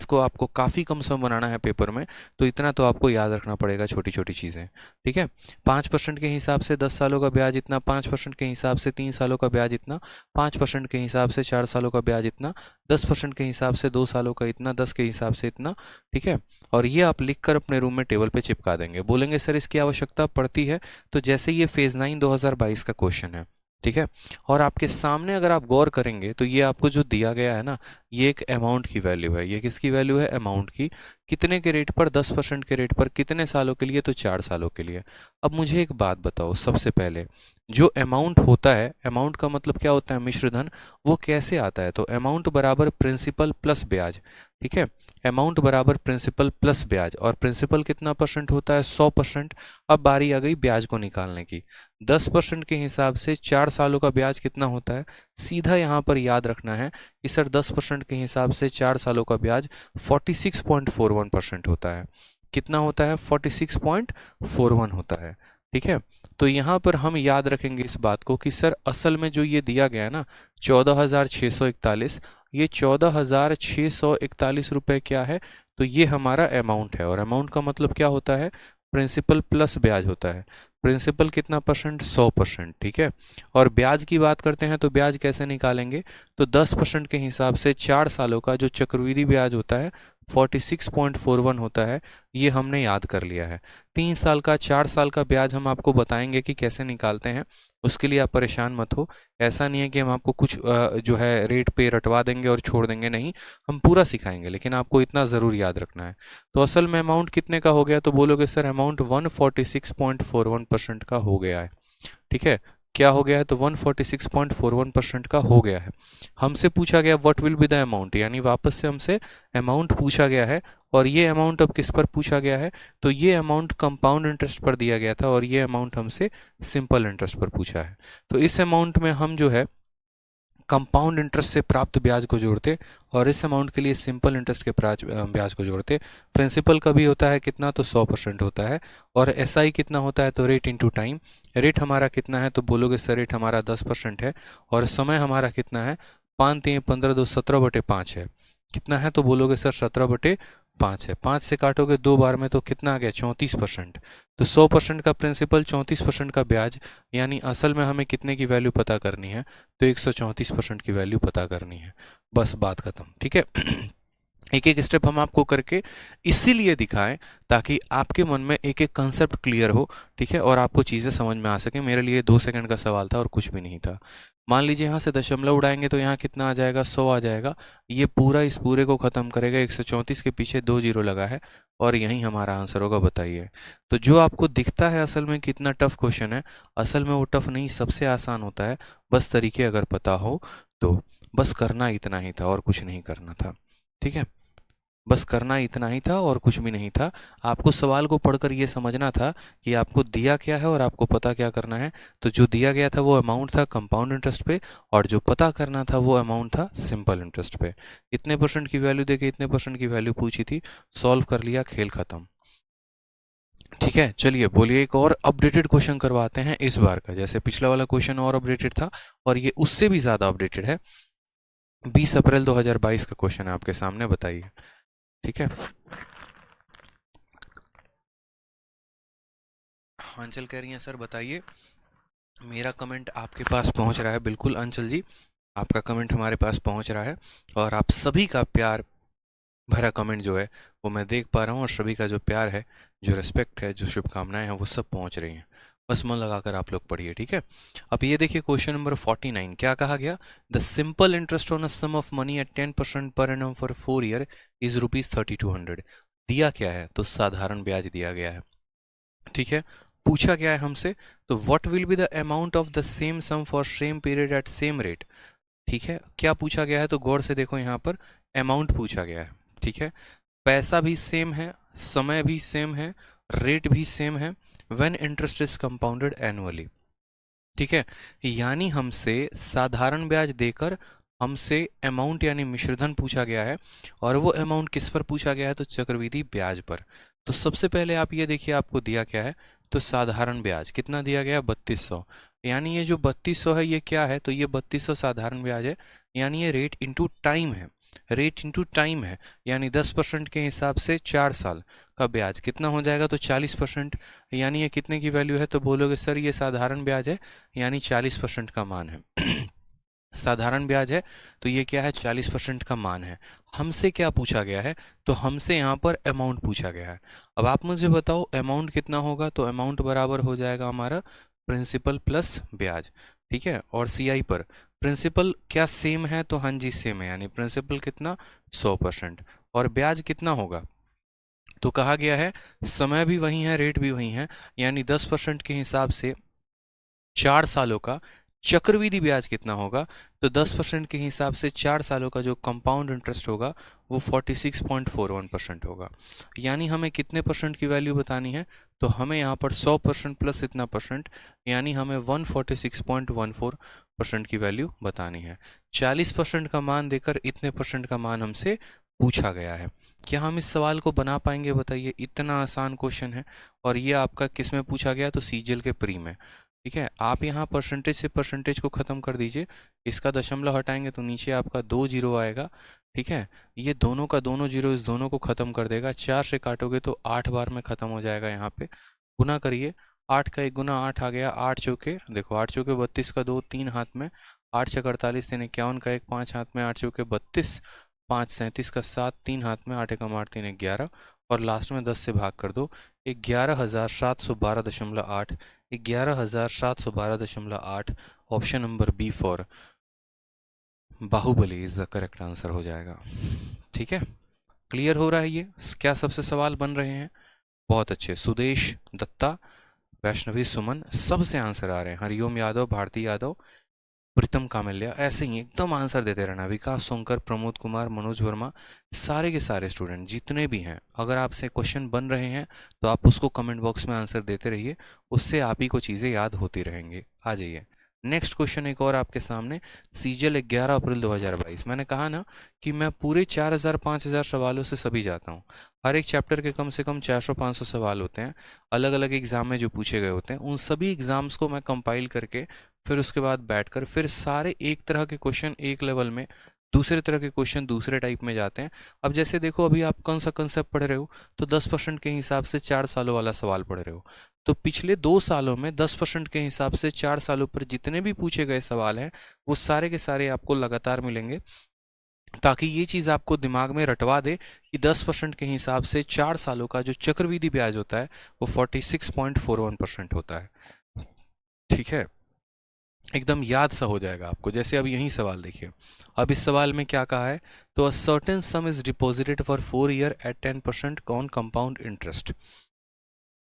को आपको काफ़ी कम समय बनाना है पेपर में, तो इतना तो आपको याद रखना पड़ेगा, छोटी छोटी चीज़ें। ठीक है, 5% के हिसाब से 10 सालों का ब्याज इतना, 5% के हिसाब से 3 सालों का ब्याज इतना, 5% के हिसाब से 4 सालों का ब्याज इतना, 10% के हिसाब से 2 सालों का इतना, 10 के हिसाब से इतना। ठीक है, और ये आप लिख कर अपने रूम में टेबल पे चिपका देंगे। बोलेंगे सर इसकी आवश्यकता पड़ती है, तो जैसे ये फेज़ 9 2022 का क्वेश्चन है। ठीक है, और आपके सामने अगर आप गौर करेंगे तो ये आपको जो दिया गया है ना, ये एक अमाउंट की वैल्यू है। ये किसकी वैल्यू है? अमाउंट की। कितने के रेट पर? 10% के रेट पर। कितने सालों के लिए? तो 4 सालों के लिए। अब मुझे एक बात बताओ, सबसे पहले जो अमाउंट होता है, अमाउंट का मतलब क्या होता है? मिश्रधन। वो कैसे आता है? तो अमाउंट बराबर प्रिंसिपल प्लस ब्याज। ठीक है, अमाउंट बराबर प्रिंसिपल प्लस ब्याज, और प्रिंसिपल कितना परसेंट होता है? 100%। अब बारी आ गई ब्याज को निकालने की। 10% के हिसाब से 4 सालों का ब्याज कितना होता है? सीधा यहाँ पर याद रखना है कि सर 10% के हिसाब से 4 सालों का ब्याज 46.41% होता है। कितना होता है? 46.41 होता है। ठीक है, तो यहाँ पर हम याद रखेंगे इस बात को कि सर असल में जो ये दिया गया है ना, 14,641, ये 14,641 रुपये क्या है? तो ये हमारा अमाउंट है, और अमाउंट का मतलब क्या होता है? प्रिंसिपल प्लस ब्याज होता है। प्रिंसिपल कितना परसेंट? 100%। ठीक है, और ब्याज की बात करते हैं तो ब्याज कैसे निकालेंगे? तो 10% के हिसाब से 4 सालों का जो चक्रवृद्धि ब्याज होता है 46.41 होता है, ये हमने याद कर लिया है। 3 साल का 4 साल का ब्याज हम आपको बताएंगे कि कैसे निकालते हैं, उसके लिए आप परेशान मत हो। ऐसा नहीं है कि हम आपको कुछ जो है रेट पे रटवा देंगे और छोड़ देंगे, नहीं, हम पूरा सिखाएंगे, लेकिन आपको इतना ज़रूर याद रखना है। तो असल में अमाउंट कितने का हो गया? तो बोलोगे सर अमाउंट 146.41% का हो गया है। ठीक है, क्या हो गया है? तो 146.41% का हो गया है। हमसे पूछा गया what will be the amount, यानी वापस से हमसे अमाउंट पूछा गया है, और ये अमाउंट अब किस पर पूछा गया है? तो ये अमाउंट कंपाउंड इंटरेस्ट पर दिया गया था, और ये अमाउंट हमसे सिंपल इंटरेस्ट पर पूछा है। तो इस अमाउंट में हम जो है कंपाउंड इंटरेस्ट से प्राप्त ब्याज को जोड़ते, और इस अमाउंट के लिए सिंपल इंटरेस्ट के ब्याज को जोड़ते। प्रिंसिपल का भी होता है कितना? तो 100% होता है। और एसआई कितना होता है? तो रेट इंटू टाइम। रेट हमारा कितना है? तो बोलोगे सर रेट हमारा 10% है, और समय हमारा कितना है? 5 3 15 2 17/5 है। कितना है? तो बोलोगे सर 17/5 है। 5 से काटोगे 2 बार में तो कितना आ गया? 34%। तो 100% का प्रिंसिपल, 34% का ब्याज, यानी असल में हमें कितने की वैल्यू पता करनी है? तो 134% की वैल्यू पता करनी है। बस बात खत्म। ठीक है, एक एक स्टेप हम आपको करके इसीलिए दिखाएं ताकि आपके मन में एक एक कंसेप्ट क्लियर हो। ठीक है, और आपको चीज़ें समझ में आ सके। मेरे लिए 2 सेकंड का सवाल था और कुछ भी नहीं था। मान लीजिए यहाँ से दशमलव उड़ाएंगे तो यहाँ कितना आ जाएगा? 100 आ जाएगा। ये पूरा इस पूरे को ख़त्म करेगा। 134 के पीछे 2 जीरो लगा है, और यही हमारा आंसर होगा। बताइए, तो जो आपको दिखता है असल में कितना टफ क्वेश्चन है, असल में वो टफ नहीं, सबसे आसान होता है। बस तरीके अगर पता हो तो। बस करना इतना ही था और कुछ नहीं करना था। ठीक है, बस करना इतना ही था और कुछ भी नहीं था। आपको सवाल को पढ़कर ये समझना था कि आपको दिया क्या है और आपको पता क्या करना है। तो जो दिया गया था वो अमाउंट था कंपाउंड इंटरेस्ट पे, और जो पता करना था वो अमाउंट था सिंपल इंटरेस्ट पे। इतने परसेंट की वैल्यू देके इतने परसेंट की वैल्यू पूछी थी, सॉल्व कर लिया, खेल खत्म। ठीक है, चलिए बोलिए, एक और अपडेटेड क्वेश्चन करवाते हैं इस बार का। जैसे पिछला वाला क्वेश्चन और अपडेटेड था, और ये उससे भी ज़्यादा अपडेटेड है। 20 अप्रैल 2022 का क्वेश्चन है आपके सामने, बताइए। ठीक है, अंचल कह रही हैं सर बताइए। मेरा कमेंट आपके पास पहुंच रहा है, बिल्कुल अंचल जी, आपका कमेंट हमारे पास पहुंच रहा है, और आप सभी का प्यार भरा कमेंट जो है वो मैं देख पा रहा हूँ, और सभी का जो प्यार है, जो रिस्पेक्ट है, जो शुभकामनाएं हैं, वो सब पहुंच रही हैं। बस मन लगाकर आप लोग पढ़िए। ठीक है, अब ये देखिए क्वेश्चन नंबर 49 क्या कहा गया? The simple interest on a sum of money at 10% per annum for 4 year is ₹3200। दिया क्या है? तो साधारण ब्याज दिया गया है। ठीक है, पूछा गया है हमसे, तो what will be the amount of the same sum for same period at same rate. ठीक है, क्या पूछा गया है? तो गौर से देखो यहाँ पर, अमाउंट पूछा गया है, ठीक है। पैसा भी सेम है, समय भी सेम है, रेट भी सेम है, when interest is compounded annually, ठीक है। यानी हमसे साधारण ब्याज देकर हमसे अमाउंट यानी मिश्रधन पूछा गया है, और वो अमाउंट किस पर पूछा गया है, तो चक्रवृद्धि ब्याज पर। तो सबसे पहले आप ये देखिए आपको दिया क्या है, तो साधारण ब्याज कितना दिया गया, 3200। यानी ये जो 3200 है ये क्या है, तो ये 3200 साधारण ब्याज है, यानी ये रेट इनटू टाइम है, रेट इनटू टाइम है। यानी 10% के हिसाब से 4 साल का ब्याज कितना हो जाएगा, तो 40%। यानी ये कितने की वैल्यू है, तो बोलोगे सर ये साधारण ब्याज है, यानी 40% का मान है। साधारण ब्याज है तो ये क्या है, 40% का मान है। हमसे क्या पूछा गया है, तो हमसे यहाँ पर अमाउंट पूछा गया है। अब आप मुझे बताओ अमाउंट कितना होगा, तो अमाउंट बराबर हो जाएगा हमारा प्रिंसिपल प्लस ब्याज, ठीक है। और सीआई पर प्रिंसिपल क्या सेम है, तो हाँ जी सेम है, यानी प्रिंसिपल कितना 100%, और ब्याज कितना होगा, तो कहा गया है समय भी वही है, रेट भी वही है, यानी 10% के हिसाब से 4 सालों का चक्रवृद्धि ब्याज कितना होगा, तो 10% के हिसाब से 4 सालों का जो कंपाउंड इंटरेस्ट होगा वो 46.41% होगा। यानी हमें कितने परसेंट की वैल्यू बतानी है, तो हमें यहाँ पर 100% प्लस इतना परसेंट, यानी हमें 146.14% की वैल्यू बतानी है। 40% का मान देकर इतने परसेंट का मान हमसे पूछा गया है। क्या हम इस सवाल को बना पाएंगे, बताइए, इतना आसान क्वेश्चन है। और ये आपका किस में पूछा गया, तो सीजीएल के प्री में, ठीक है। आप यहाँ परसेंटेज से परसेंटेज को ख़त्म कर दीजिए, इसका दशमलव हटाएंगे तो नीचे आपका 2 जीरो आएगा, ठीक है। ये दोनों का दोनों जीरो इस दोनों को ख़त्म कर देगा, 4 से काटोगे तो 8 बार में ख़त्म हो जाएगा। यहाँ पे गुना करिए, 8 का 1 गुना 8 आ गया, 8 चौके देखो, 8 चौके 32 का 2 3 हाथ में, 8 छः 48 3 51 का 1 5 हाथ में, 8 चौके 32, 5 37 का 7 3 हाथ में, 8 एकम 8 3 11, और लास्ट में 10 से भाग कर दो, 11,712.8, 11,712.8। Option number B for Baahubali is the correct answer हो जाएगा, ठीक है। क्लियर हो रहा है ये, क्या सबसे सवाल बन रहे हैं, बहुत अच्छे। सुदेश दत्ता, वैष्णवी सुमन, सबसे आंसर आ रहे हैं। हरिओम यादव, भारती यादव, प्रीतम कामल्या, ऐसे ही एकदम आंसर देते रहना। विकास सोनकर, प्रमोद कुमार, मनोज वर्मा, सारे के सारे स्टूडेंट जितने भी हैं, अगर आपसे क्वेश्चन बन रहे हैं तो आप उसको कमेंट बॉक्स में आंसर देते रहिए, उससे आप ही को चीज़ें याद होती रहेंगी। आ जाइए नेक्स्ट क्वेश्चन एक और आपके सामने। सीजीएल 11 अप्रैल 2022। मैंने कहा ना कि मैं पूरे 4000 5000 सवालों से सभी जाता हूँ। हर एक चैप्टर के कम से कम 400-500 सवाल होते हैं, अलग अलग एग्जाम में जो पूछे गए होते हैं, उन सभी एग्जाम्स को मैं कंपाइल करके फिर उसके बाद बैठकर फिर सारे एक तरह के क्वेश्चन एक लेवल में, दूसरे तरह के क्वेश्चन दूसरे टाइप में जाते हैं। अब जैसे देखो अभी आप कौन सा कंसेप्ट पढ़ रहे हो, तो 10% के हिसाब से 4 सालों वाला सवाल पढ़ रहे हो। तो पिछले 2 सालों में 10% के हिसाब से 4 सालों पर जितने भी पूछे गए सवाल हैं वो सारे के सारे आपको लगातार मिलेंगे, ताकि ये चीज़ आपको दिमाग में रटवा दे कि 10% के हिसाब से 4 सालों का जो चक्रवृद्धि ब्याज होता है वो 46.41% होता है, ठीक है। एकदम याद सा हो जाएगा आपको। जैसे अब यही सवाल देखिए, अब इस सवाल में क्या कहा है, तो a certain sum is deposited for 4 year at 10% on compound interest.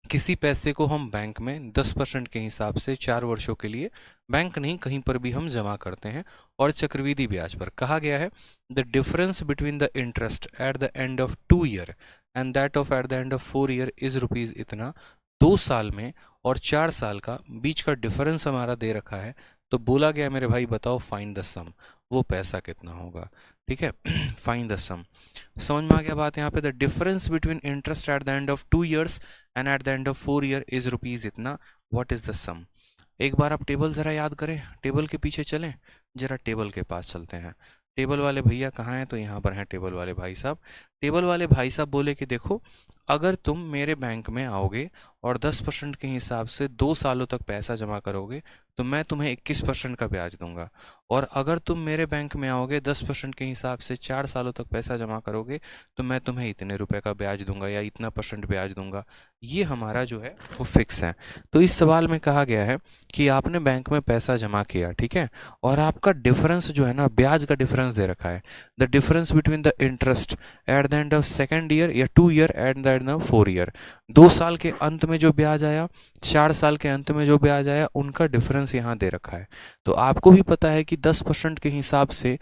किसी पैसे को हम बैंक में 10% के हिसाब से 4 वर्षों के लिए, बैंक नहीं कहीं पर भी हम जमा करते हैं, और चक्रवृद्धि ब्याज पर कहा गया है the difference between the interest at the end of 2 year and that of at the end of 4 year is rupees इतना। 2 साल में और 4 साल का बीच का डिफरेंस हमारा दे रखा है, तो बोला गया मेरे भाई बताओ फाइंड द सम, वो पैसा कितना होगा, ठीक है। फाइंड द सम, समझ में आ गया बात। यहाँ पे the difference between interest at the end of 2 years and at the end of 4 year is rupees इतना, व्हाट इज द सम। एक बार आप टेबल ज़रा याद करें, टेबल के पीछे चलें, जरा टेबल के पास चलते हैं। टेबल वाले भैया कहाँ हैं, तो यहाँ पर हैं टेबल वाले भाई साहब। टेबल वाले भाई साहब बोले कि देखो अगर तुम मेरे बैंक में आओगे और 10% के हिसाब से 2 सालों तक पैसा जमा करोगे तो मैं तुम्हें 21% का ब्याज दूंगा, और अगर तुम मेरे बैंक में आओगे 10% के हिसाब से 4 सालों तक पैसा जमा करोगे तो मैं तुम्हें इतने रुपए का ब्याज दूंगा या इतना परसेंट ब्याज दूंगा। ये हमारा जो है वो फिक्स है। तो इस सवाल में कहा गया है कि आपने बैंक में पैसा जमा किया, ठीक है, और आपका डिफरेंस जो है ना, ब्याज का डिफरेंस दे रखा है, the difference between the interest at the end of 2nd year या 2 year at the end of 4 year. 2 साल के अंत में जो ब्याज आया, 4 साल के अंत में जो ब्याज आया, उनका डिफरेंस यहाँ दे रखा है। तो आपको भी पता है कि 10% के हिसाब से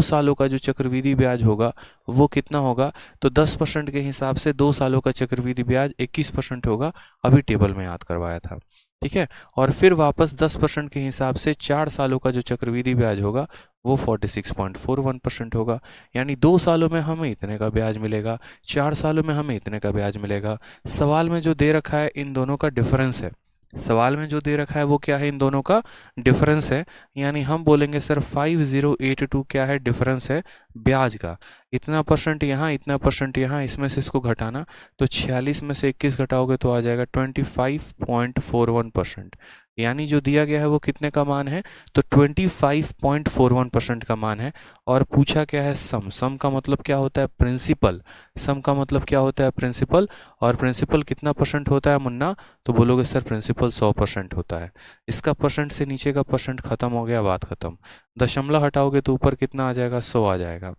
सालों का जो चक्रवृद्धि ब्याज होगा वो कितना होगा, तो 10% के हिसाब से 2 सालों का चक्रवृद्धि ब्याज 21% होगा, अभी टेबल में याद करवाया था। ठीक है, और फिर वापस 10% के हिसाब से 4 सालों का जो चक्रवृद्धि ब्याज होगा वो 46.41% होगा। यानी 2 सालों में हमें इतने का ब्याज मिलेगा, 4 सालों में हमें इतने का ब्याज मिलेगा। सवाल में जो दे रखा है इन दोनों का डिफरेंस है, सवाल में जो दे रखा है वो क्या है, इन दोनों का डिफरेंस है। यानी हम बोलेंगे सर 5082 क्या है, डिफरेंस है ब्याज का। इतना परसेंट यहाँ, इतना परसेंट यहाँ, इसमें से इसको घटाना, तो 46 में से 21 घटाओगे तो आ जाएगा 25.41%। यानी जो दिया गया है वो कितने का मान है, तो 25.41% का मान है। और पूछा क्या है, सम। सम का मतलब क्या होता है, प्रिंसिपल। सम का मतलब क्या होता है, प्रिंसिपल। और प्रिंसिपल कितना परसेंट होता है मुन्ना, तो बोलोगे सर प्रिंसिपल 100% होता है। इसका परसेंट से नीचे का परसेंट खत्म हो गया, बात खत्म। दशमलव हटाओगे तो ऊपर कितना आ जाएगा, 100 आ जाएगा।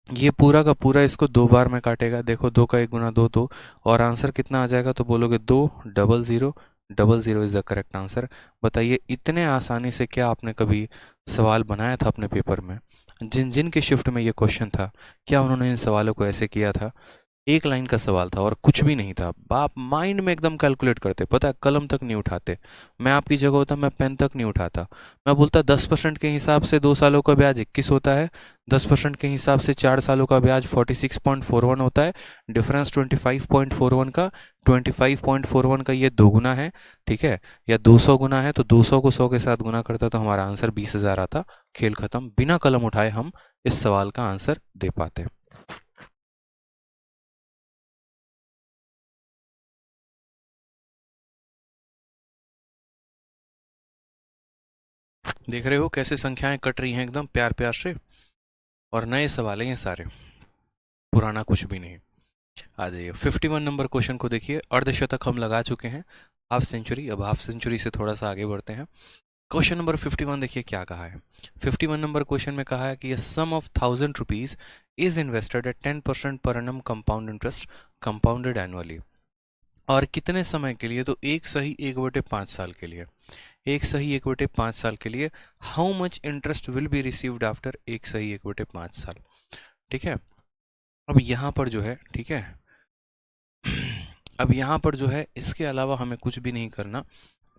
ये पूरा का पूरा इसको 2 बार में काटेगा, देखो 2 का 1 गुना 2 2, और आंसर कितना आ जाएगा, तो बोलोगे 20000 इज द करेक्ट आंसर। बताइए इतने आसानी से क्या आपने कभी सवाल बनाया था अपने पेपर में? जिन जिन के शिफ्ट में ये क्वेश्चन था, क्या उन्होंने इन सवालों को ऐसे किया था? एक लाइन का सवाल था और कुछ भी नहीं था, बाप माइंड में एकदम कैलकुलेट करते, पता है कलम तक नहीं उठाते। मैं आपकी जगह होता मैं पेन तक नहीं उठाता। मैं बोलता 10% के हिसाब से 2 सालों का ब्याज 21 होता है, 10% के हिसाब से 4 सालों का ब्याज 46.41 होता है, डिफरेंस 25.41 का, 25.41 का ये 2 गुना है, ठीक है, या 200 गुना है, तो 200 को 100 के साथ गुना करता तो हमारा आंसर 20,000 आता। खेल खत्म, बिना कलम उठाए हम इस सवाल का आंसर दे पाते। देख रहे हो कैसे संख्याएं कट रही हैं एकदम प्यार प्यार से, और नए सवाल हैं ये सारे, पुराना कुछ भी नहीं। आ जाइए 51 नंबर क्वेश्चन को देखिए। अर्धशतक हम लगा चुके हैं, हाफ सेंचुरी, अब हाफ सेंचुरी से थोड़ा सा आगे बढ़ते हैं। क्वेश्चन नंबर 51 देखिए क्या कहा है। 51 नंबर क्वेश्चन में कहा है कि sum of 1000 rupees is invested at 10% per annum compound interest compounded annually. और कितने समय के लिए, तो 1/5 साल के लिए, 1/5 साल के लिए। How much interest will be received after 1/5 साल। ठीक है, अब यहाँ पर जो है, ठीक है, अब यहाँ पर जो है इसके अलावा हमें कुछ भी नहीं करना।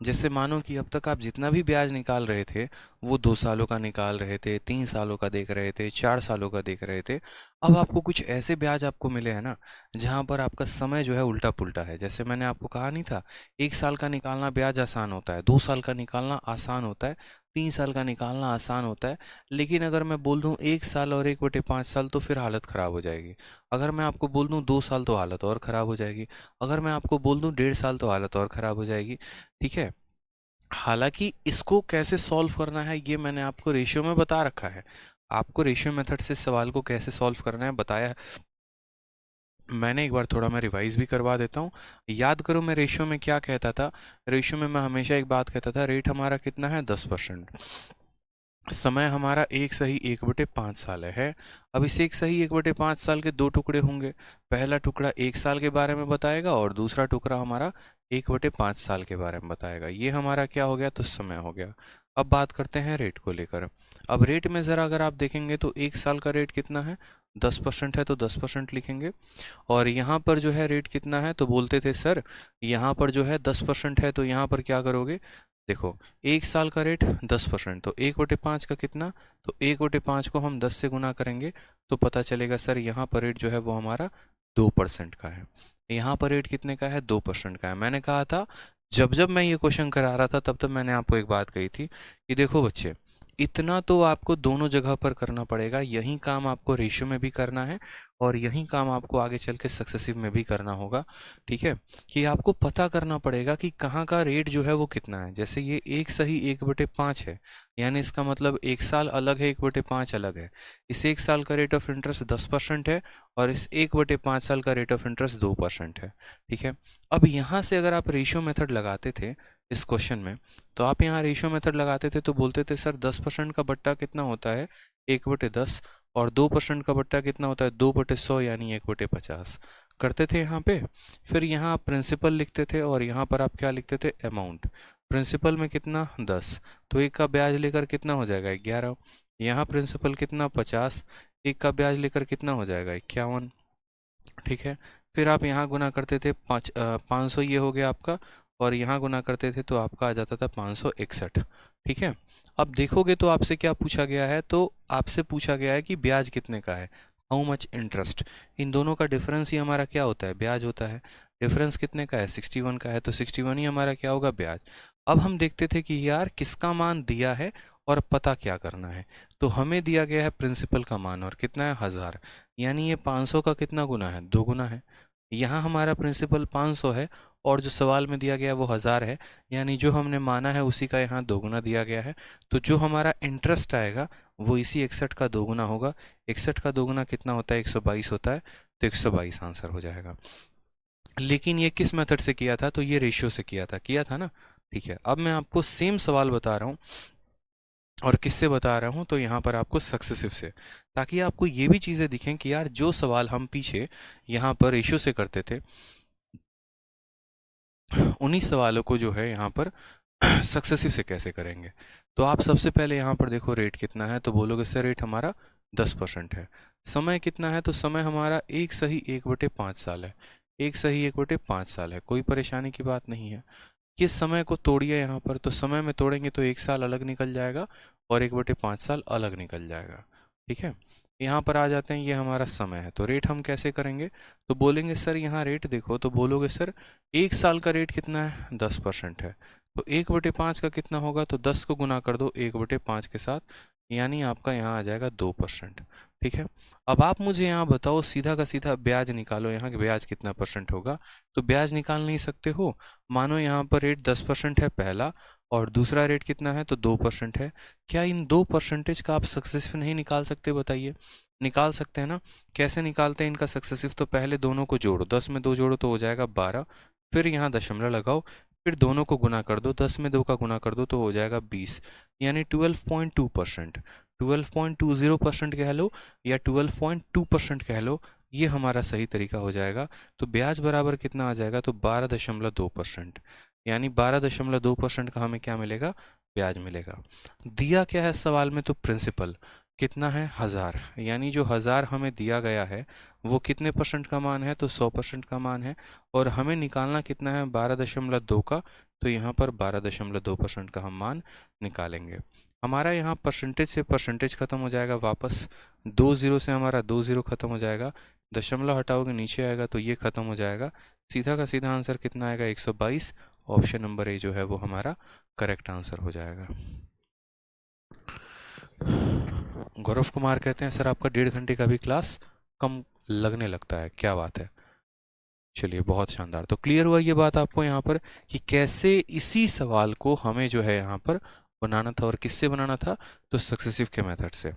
जैसे मानो कि अब तक आप जितना भी ब्याज निकाल रहे थे वो 2 सालों का निकाल रहे थे, 3 सालों का देख रहे थे, 4 सालों का देख रहे थे। अब आपको कुछ ऐसे ब्याज आपको मिले हैं ना जहाँ पर आपका समय जो है उल्टा पुल्टा है। जैसे मैंने आपको कहा नहीं था, 1 साल का निकालना ब्याज आसान होता है, 2 साल का निकालना आसान होता है, 3 साल का निकालना आसान होता है। लेकिन अगर मैं बोल दूँ 1 साल और 1/5 साल तो फिर हालत ख़राब हो जाएगी। अगर मैं आपको बोल दूँ 2 साल तो हालत और ख़राब हो जाएगी। अगर मैं आपको बोल दूँ 1.5 साल तो हालत और ख़राब हो जाएगी। ठीक है, हालांकि इसको कैसे सॉल्व करना है ये मैंने आपको रेशियो में बता रखा है। आपको रेशियो मेथड से सवाल को कैसे सॉल्व करना है बताया है मैंने। एक बार थोड़ा मैं रिवाइज भी करवा देता हूँ। याद करो मैं रेशियो में क्या कहता था। रेशियो में मैं हमेशा एक बात कहता था, रेट हमारा कितना है 10%, समय हमारा 1/1/5 साल है। अब इस 1/1/5 साल के 2 टुकड़े होंगे। पहला टुकड़ा 1 साल के बारे में बताएगा और दूसरा टुकड़ा हमारा 1/5 साल के बारे में बताएगा। ये हमारा क्या हो गया, तो समय हो गया। अब बात करते हैं रेट को लेकर। अब रेट में ज़रा अगर आप देखेंगे तो 1 साल का रेट कितना है, 10% है, तो 10% लिखेंगे। और यहाँ पर जो है रेट कितना है, तो बोलते थे सर यहाँ पर जो है 10% है, तो यहाँ पर क्या करोगे, देखो 1 साल का रेट 10%, तो 1/5 का कितना, तो 1/5 को हम 10 से गुना करेंगे तो पता चलेगा सर यहाँ पर रेट जो है वो हमारा 2% का है। यहाँ पर रेट कितने का है, 2% का है। मैंने कहा था जब जब मैं ये क्वेश्चन करा रहा था तब तब मैंने आपको एक बात कही थी कि देखो बच्चे, इतना तो आपको दोनों जगह पर करना पड़ेगा। यही काम आपको रेशियो में भी करना है और यही काम आपको आगे चल के सक्सेसिव में भी करना होगा। ठीक है, कि आपको पता करना पड़ेगा कि कहाँ का रेट जो है वो कितना है। जैसे ये 1/1/5 है, यानी इसका मतलब 1 साल अलग है, 1/5 अलग है। इस 1 साल का रेट ऑफ इंटरेस्ट 10% है और इस 1/5 साल का रेट ऑफ इंटरेस्ट 2% है। ठीक है, अब यहाँ से अगर आप रेशियो मेथड लगाते थे इस क्वेश्चन में, तो आप यहाँ रेशियो मेथड लगाते थे तो बोलते थे सर 10% का बट्टा कितना होता है, 1/10, और 2% का बट्टा कितना होता है, 2/100, यानी 1/50 करते थे यहाँ पे। फिर यहाँ आप प्रिंसिपल लिखते थे और यहाँ पर आप क्या लिखते थे, अमाउंट। प्रिंसिपल में कितना 10, तो एक का ब्याज लेकर कितना हो जाएगा 11, यहाँ प्रिंसिपल कितना 50, एक का ब्याज लेकर कितना हो जाएगा 51, ठीक है। फिर आप यहाँ गुना करते थे 500, ये हो गया आपका, और यहाँ गुना करते थे तो आपका आ जाता था 561, ठीक है। अब देखोगे तो आपसे क्या पूछा गया है, तो आपसे पूछा गया है कि ब्याज कितने का है, हाउ मच इंटरेस्ट। इन दोनों का डिफरेंस ही हमारा क्या होता है, ब्याज होता है। डिफरेंस कितने का है, 61 का है, तो 61 ही हमारा क्या होगा, ब्याज। अब हम देखते थे कि यार किसका मान दिया है और पता क्या करना है। तो हमें दिया गया है प्रिंसिपल का मान, और कितना है 1000, यानी ये 500 का कितना गुना है, 2 गुना है। यहाँ हमारा प्रिंसिपल 500 है और जो सवाल में दिया गया है वो 1000 है, यानी जो हमने माना है उसी का यहाँ 2 गुना दिया गया है। तो जो हमारा इंटरेस्ट आएगा वो इसी 61 का 2 गुना होगा। 61 का 2 गुना कितना होता है, 122 होता है, तो 122 आंसर हो जाएगा। लेकिन ये किस मेथड से किया था, तो ये रेशियो से किया था ना, ठीक है। अब मैं आपको सेम सवाल बता रहा हूँ, और किससे बता रहा हूँ, तो यहाँ पर आपको सक्सेसिव से, ताकि आपको ये भी चीज़ें दिखें कि यार जो सवाल हम पीछे यहाँ पर रेशियो से करते थे, उन्हीं सवालों को जो है यहाँ पर सक्सेसिव से कैसे करेंगे। तो आप सबसे पहले यहाँ पर देखो रेट कितना है, तो बोलोगे सर रेट हमारा 10% है। समय कितना है, तो समय हमारा 1/1/5 साल है। 1/1/5 साल है, कोई परेशानी की बात नहीं है। किस समय को तोड़िए यहाँ पर, तो समय में तोड़ेंगे तो 1 साल अलग निकल जाएगा और 1/5 साल अलग निकल जाएगा, ठीक है। यहाँ पर आ जाते हैं, ये हमारा समय है। तो रेट हम कैसे करेंगे, तो बोलेंगे सर यहाँ रेट देखो, तो बोलोगे सर 1 साल का रेट कितना है, 10% है, तो 1/5 का कितना होगा, तो 10 को गुना कर दो 1/5 के साथ, यानी आपका यहाँ आ जाएगा 2%, ठीक है। अब आप मुझे यहाँ बताओ, सीधा का सीधा ब्याज निकालो, यहाँ के ब्याज कितना परसेंट होगा, तो ब्याज निकाल नहीं सकते हो। मानो यहाँ पर रेट 10% है पहला, और दूसरा रेट कितना है, तो 2% है। क्या इन 2% का आप सक्सेसिव नहीं निकाल सकते, बताइए। निकाल सकते हैं ना। कैसे निकालते हैं इनका सक्सेसिव, तो पहले दोनों को जोड़ो, 10 में 2 जोड़ो तो हो जाएगा 12, फिर यहाँ दशमलव लगाओ, फिर दोनों को गुना कर दो, 10 में 2 का गुना कर दो तो हो जाएगा 20, यानी 12.2%। 12.20% कह लो या 12.2% कह लो, ये हमारा सही तरीका हो जाएगा। तो ब्याज बराबर कितना आ जाएगा, तो 12.2%, यानी 12.2% का हमें क्या मिलेगा, ब्याज मिलेगा। दिया क्या है सवाल में, तो प्रिंसिपल कितना है 1000, यानी जो 1000 हमें दिया गया है वो कितने परसेंट का मान है, तो 100% का मान है। और हमें निकालना कितना है, 12.2 का, तो यहाँ पर 12.2% का हम मान निकालेंगे। हमारा यहाँ परसेंटेज से परसेंटेज खत्म हो जाएगा, वापस 2 0 से हमारा 2 0 खत्म हो जाएगा, दशमलव हटाओगे नीचे आएगा तो ये खत्म हो जाएगा। सीधा का सीधा आंसर कितना आएगा, 122। ऑप्शन नंबर ए जो है वो हमारा करेक्ट आंसर हो जाएगा। गौरव कुमार कहते हैं सर आपका 1.5 घंटे का भी क्लास कम लगने लगता है, क्या बात है। चलिए बहुत शानदार। तो क्लियर हुआ ये बात आपको यहाँ पर कि कैसे इसी सवाल को हमें जो है यहाँ पर बनाना था, और किससे बनाना था, तो सक्सेसिव के मेथड से।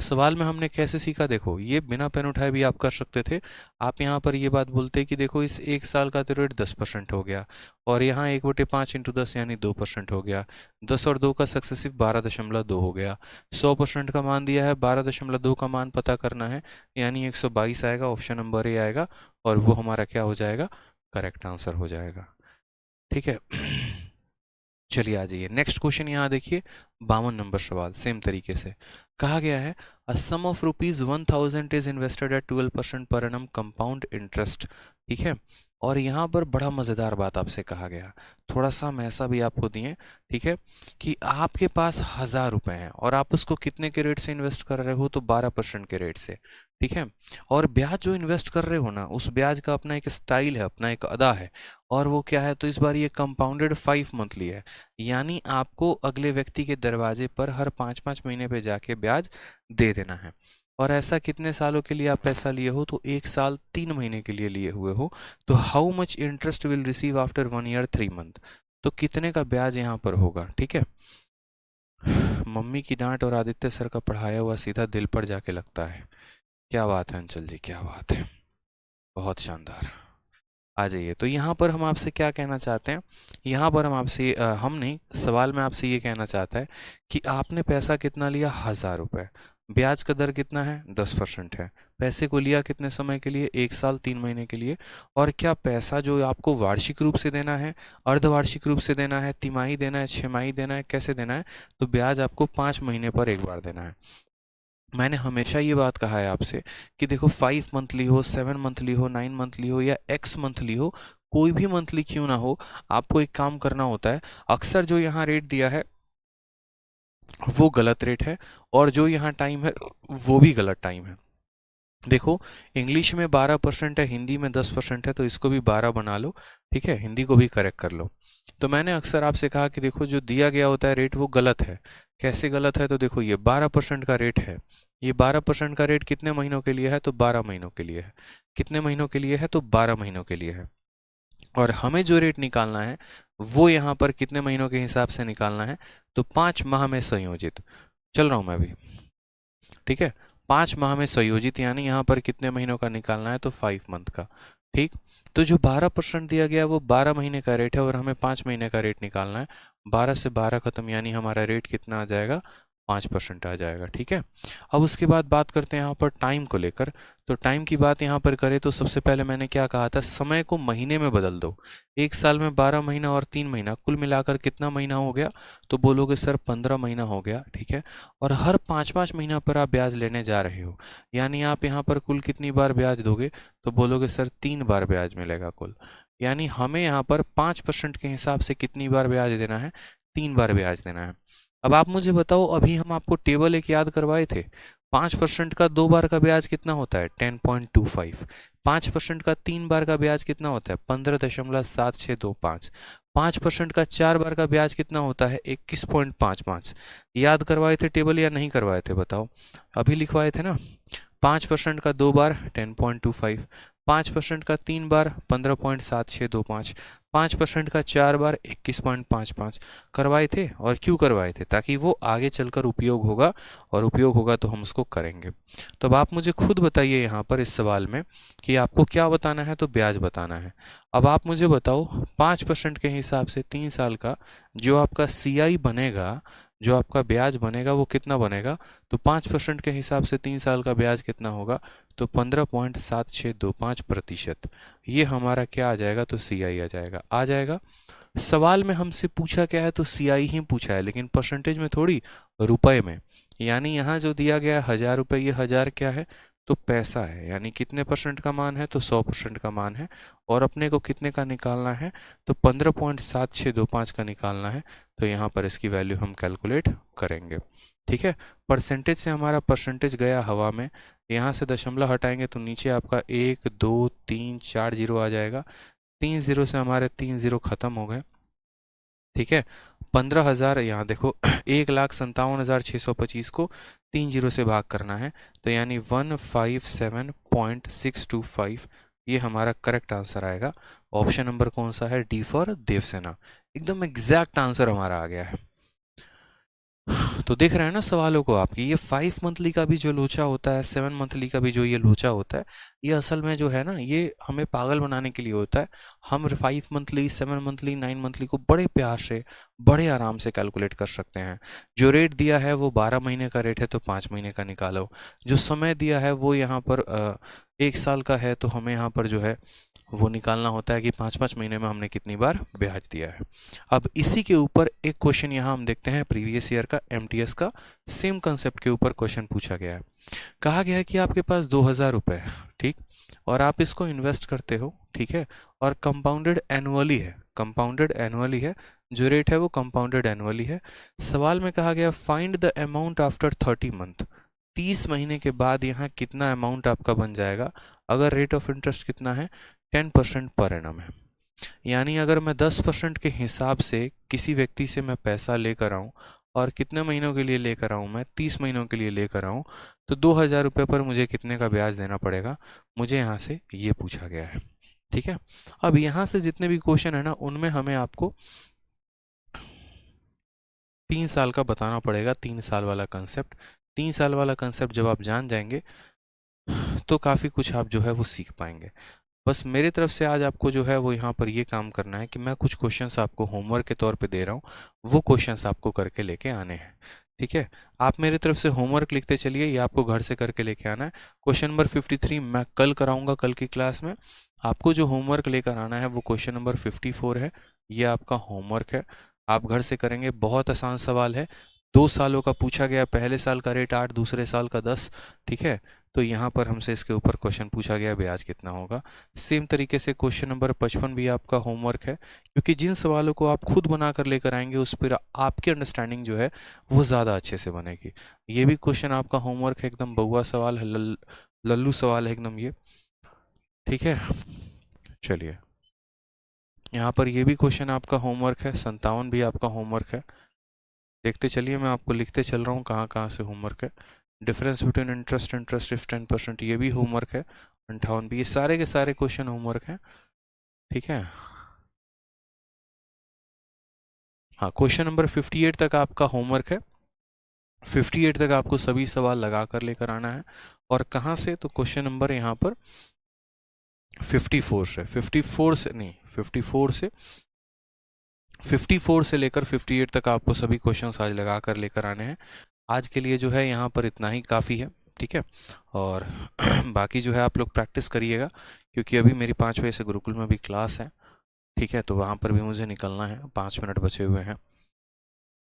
सवाल में हमने कैसे सीखा, देखो ये बिना पेन उठाए भी आप कर सकते थे। आप यहाँ पर ये बात बोलते कि देखो इस 1 साल का तो रेट 10% हो गया, और यहाँ 1/5 × 10 यानी 2% हो गया, 10 और 2 का सक्सेसिव 12.2 हो गया। 100% का मान दिया है, 12.2 का मान पता करना है, यानी 122 आएगा, ऑप्शन नंबर ए आएगा, और वो हमारा क्या हो जाएगा, करेक्ट आंसर हो जाएगा, ठीक है। चलिए आ जाइए नेक्स्ट क्वेश्चन, यहाँ देखिए 52 नंबर सवाल। सेम तरीके से कहा गया है, a sum of ₹1000 is invested at 12% per annum compound interest, ठीक है। और यहाँ पर बड़ा मज़ेदार बात आपसे कहा गया, थोड़ा सा हम ऐसा भी आपको दिए, ठीक है, कि आपके पास 1000 रुपये हैं और आप उसको कितने के रेट से इन्वेस्ट कर रहे हो, तो 12% के रेट से, ठीक है। और ब्याज जो इन्वेस्ट कर रहे हो ना, उस ब्याज का अपना एक स्टाइल है, अपना एक अदा है, और वो क्या है, तो इस बार ये कंपाउंडेड 5 मंथली है, यानी आपको अगले व्यक्ति के दरवाजे पर हर 5-5 महीने पे जाके ब्याज दे देना है। और ऐसा कितने सालों के लिए आप पैसा लिए हो, तो 1 साल 3 महीने के लिए लिए हुए हो। तो how much interest will receive after 1 year 3 month, तो कितने का ब्याज यहाँ पर होगा, ठीक है। मम्मी की डांट और आदित्य सर का पढ़ाया हुआ सीधा दिल पर जाके लगता है। क्या बात है अंचल जी, क्या बात है, बहुत शानदार। आ जाइए, तो यहाँ पर हम आपसे क्या कहना चाहते हैं, यहाँ पर हम आपसे हम नहीं, सवाल में आपसे ये कहना चाहता है कि आपने पैसा कितना लिया, 1000 रुपये। ब्याज का दर कितना है, 10% है। पैसे को लिया कितने समय के लिए, 1 साल 3 महीने के लिए। और क्या पैसा जो आपको वार्षिक रूप से देना है, अर्धवार्षिक रूप से देना है, तिमाही देना है, छमाही देना है, कैसे देना है, तो ब्याज आपको 5 महीने पर एक बार देना है। मैंने हमेशा ये बात कहा है आपसे कि देखो 5 मंथली हो, 7 मंथली हो, 9 मंथली हो या X मंथली हो, कोई भी मंथली क्यों ना हो, आपको एक काम करना होता है। अक्सर जो यहाँ रेट दिया है वो गलत रेट है, और जो यहाँ टाइम है वो भी गलत टाइम है। देखो इंग्लिश में 12% है, हिंदी में 10% है, तो इसको भी 12 बना लो, ठीक है, हिंदी को भी करेक्ट कर लो। तो मैंने अक्सर आपसे कहा कि देखो जो दिया गया होता है रेट वो गलत है। कैसे गलत है, तो देखो ये 12% का रेट है, ये 12% का रेट कितने महीनों के लिए है, तो 12 महीनों के लिए है। कितने महीनों के लिए है, तो 12 महीनों के लिए है। और हमें जो रेट निकालना है वो यहाँ पर कितने महीनों के हिसाब से निकालना है, तो 5 माह में संयोजित। चल रहा हूँ मैं अभी, ठीक है, 5 माह में संयोजित, यानी यहाँ पर कितने महीनों का निकालना है, तो 5 मंथ का। ठीक, तो जो 12% दिया गया वो 12 महीने का रेट है, और हमें 5 महीने का रेट निकालना है। 12 से 12 खत्म, यानी हमारा रेट कितना आ जाएगा, 5% आ जाएगा। ठीक है, अब उसके बाद बात करते हैं यहाँ पर टाइम को लेकर। तो टाइम की बात यहाँ पर करें तो सबसे पहले मैंने क्या कहा था, समय को महीने में बदल दो। 1 साल में 12 महीना और 3 महीना, कुल मिलाकर कितना महीना हो गया, तो बोलोगे सर 15 महीना हो गया। ठीक है, और हर 5-5 महीना पर आप ब्याज लेने जा रहे हो, यानी आप यहाँ पर कुल कितनी बार ब्याज दोगे, तो बोलोगे सर 3 बार ब्याज मिलेगा कुल। यानी हमें यहाँ पर 5% के हिसाब से कितनी बार ब्याज देना है, 3 बार ब्याज देना है। अब आप मुझे बताओ, अभी हम आपको टेबल एक याद करवाए थे, 5% का 2 बार का ब्याज कितना होता है, 10.25। 5% का 3 बार का ब्याज कितना होता है, 15.7625। 5% का 4 बार का ब्याज कितना होता है, 21.55। याद करवाए थे टेबल या नहीं करवाए थे, बताओ। अभी लिखवाए थे ना। 5% का 2 बार 10.25, 5% का 3 बार 15.7625, 5% का 4 बार 21.55 करवाए थे। और क्यों करवाए थे, ताकि वो आगे चलकर उपयोग होगा, और उपयोग होगा तो हम उसको करेंगे। तो अब आप मुझे खुद बताइए यहाँ पर इस सवाल में कि आपको क्या बताना है, तो ब्याज बताना है। अब आप मुझे बताओ 5% के हिसाब से 3 साल का जो आपका CI बनेगा, जो आपका ब्याज बनेगा वो कितना बनेगा, तो 5% के हिसाब से 3 साल का ब्याज कितना होगा, तो 15.7625%। ये हमारा क्या आ जाएगा, तो CI आ जाएगा। आ जाएगा। सवाल में हमसे पूछा क्या है, तो CI ही पूछा है, लेकिन परसेंटेज में थोड़ी, रुपए में। यानी यहाँ जो दिया गया है 1000 रुपये, ये 1000 क्या है, तो पैसा है। यानी कितने परसेंट का मान है, तो 100% का मान है। और अपने को कितने का निकालना है, तो 15.7625 का निकालना है। तो यहाँ पर इसकी वैल्यू हम कैलकुलेट करेंगे। ठीक है, परसेंटेज से हमारा परसेंटेज गया हवा में, यहाँ से दशमलव हटाएंगे तो नीचे आपका 1 2 3 4 जीरो आ जाएगा। 3 जीरो से हमारे 3 जीरो खत्म हो गए। ठीक है, 15,000, यहाँ देखो 1,57,625 को 3 जीरो से भाग करना है, तो यानी 157.625, ये हमारा करेक्ट आंसर आएगा। ऑप्शन नंबर कौन सा है, डी फॉर देवसेना। एकदम एग्जैक्ट आंसर हमारा आ गया है। तो देख रहे हैं ना सवालों को आपकी, ये 5 मंथली का भी जो लोचा होता है, 7 मंथली का भी जो ये लोचा होता है, ये असल में जो है ना, ये हमें पागल बनाने के लिए होता है। हम 5 मंथली 7 मंथली 9 मंथली को बड़े प्यार से, बड़े आराम से कैलकुलेट कर सकते हैं। जो रेट दिया है वो 12 महीने का रेट है, तो 5 महीने का निकालो। जो समय दिया है वो यहाँ पर 1 साल का है, तो हमें यहाँ पर जो है वो निकालना होता है कि 5-5 महीने में हमने कितनी बार ब्याज दिया है। अब इसी के ऊपर एक क्वेश्चन यहाँ हम देखते हैं, प्रीवियस ईयर का MTS का सेम कंसेप्ट के ऊपर क्वेश्चन पूछा गया है। कहा गया है कि आपके पास 2,000 रुपये है, ठीक, और आप इसको इन्वेस्ट करते हो, ठीक है, और कंपाउंडेड एनुअली है, कंपाउंडेड एनुअली है, जो रेट है वो कंपाउंडेड एनुअली है। सवाल में कहा गया find the amount after 30 month. 30 महीने के बाद यहाँ कितना अमाउंट आपका बन जाएगा, अगर रेट ऑफ इंटरेस्ट कितना है, 10% पर एनम है। यानी अगर मैं 10% के हिसाब से किसी व्यक्ति से मैं पैसा लेकर आऊँ, और कितने महीनों के लिए लेकर आऊँ, मैं 30 महीनों के लिए लेकर आऊँ, तो 2,000 रुपये पर मुझे कितने का ब्याज देना पड़ेगा, मुझे यहाँ से ये पूछा गया है। ठीक है, अब यहाँ से जितने भी क्वेश्चन है ना, उनमें हमें आपको 3 साल का बताना पड़ेगा। 3 साल वाला कंसेप्ट, 3 साल वाला कंसेप्ट जब आप जान जाएंगे तो काफ़ी कुछ आप जो है वो सीख पाएंगे। बस मेरे तरफ से आज आपको जो है वो यहाँ पर ये काम करना है कि मैं कुछ क्वेश्चंस आपको होमवर्क के तौर पे दे रहा हूँ, वो क्वेश्चंस आपको करके लेके आने हैं। ठीक है, आप मेरी तरफ से होमवर्क लिखते चलिए, ये आपको घर से करके लेके आना है। क्वेश्चन नंबर 53 मैं कल कराऊंगा, कल की क्लास में। आपको जो होमवर्क लेकर आना है वो क्वेश्चन नंबर 54 है, ये आपका होमवर्क है, आप घर से करेंगे। बहुत आसान सवाल है, 2 सालों का पूछा गया, पहले साल का रेट 8, दूसरे साल का 10। ठीक है, तो यहाँ पर हमसे इसके ऊपर क्वेश्चन पूछा गया, ब्याज कितना होगा। सेम तरीके से क्वेश्चन नंबर 55 भी आपका होमवर्क है, क्योंकि जिन सवालों को आप खुद बना कर लेकर आएंगे उस पर आपकी अंडरस्टैंडिंग जो है वो ज़्यादा अच्छे से बनेगी। ये भी क्वेश्चन आपका होमवर्क है, एकदम बउआ सवाल है, लल्लू सवाल है एकदम ये। ठीक है, चलिए, यहाँ पर ये भी क्वेश्चन आपका होमवर्क है, 57 भी आपका होमवर्क है। देखते चलिए, मैं आपको लिखते चल रहा हूँ कहाँ कहाँ से होमवर्क है। डिफरेंस बिटवीन इंटरेस्ट इफ 10%, ये भी होमवर्क है। 58 भी, ये सारे के सारे क्वेश्चन होमवर्क हैं। ठीक है, हाँ, क्वेश्चन नंबर 58 तक आपका होमवर्क है। 58 तक आपको सभी सवाल लगा कर लेकर आना है। और कहाँ से, तो क्वेश्चन नंबर यहाँ पर 54 से, 54 से नहीं, 54 से लेकर 58 तक आपको सभी क्वेश्चंस आज लगा कर लेकर आने हैं। आज के लिए जो है यहाँ पर इतना ही काफ़ी है। ठीक है, और बाकी जो है आप लोग प्रैक्टिस करिएगा, क्योंकि अभी मेरी 5 बजे से गुरुकुल में भी क्लास है। ठीक है, तो वहाँ पर भी मुझे निकलना है, 5 मिनट बचे हुए हैं।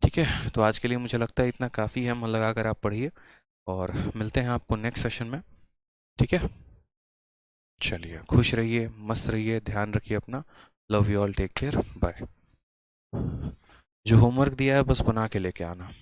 ठीक है, तो आज के लिए मुझे लगता है इतना काफ़ी है, मन लगा कर आप पढ़िए, और मिलते हैं आपको नेक्स्ट सेशन में। ठीक है, चलिए, खुश रहिए, मस्त रहिए, ध्यान रखिए अपना। Love you all, take care, bye. जो होमवर्क दिया है बस बना के लेके आना।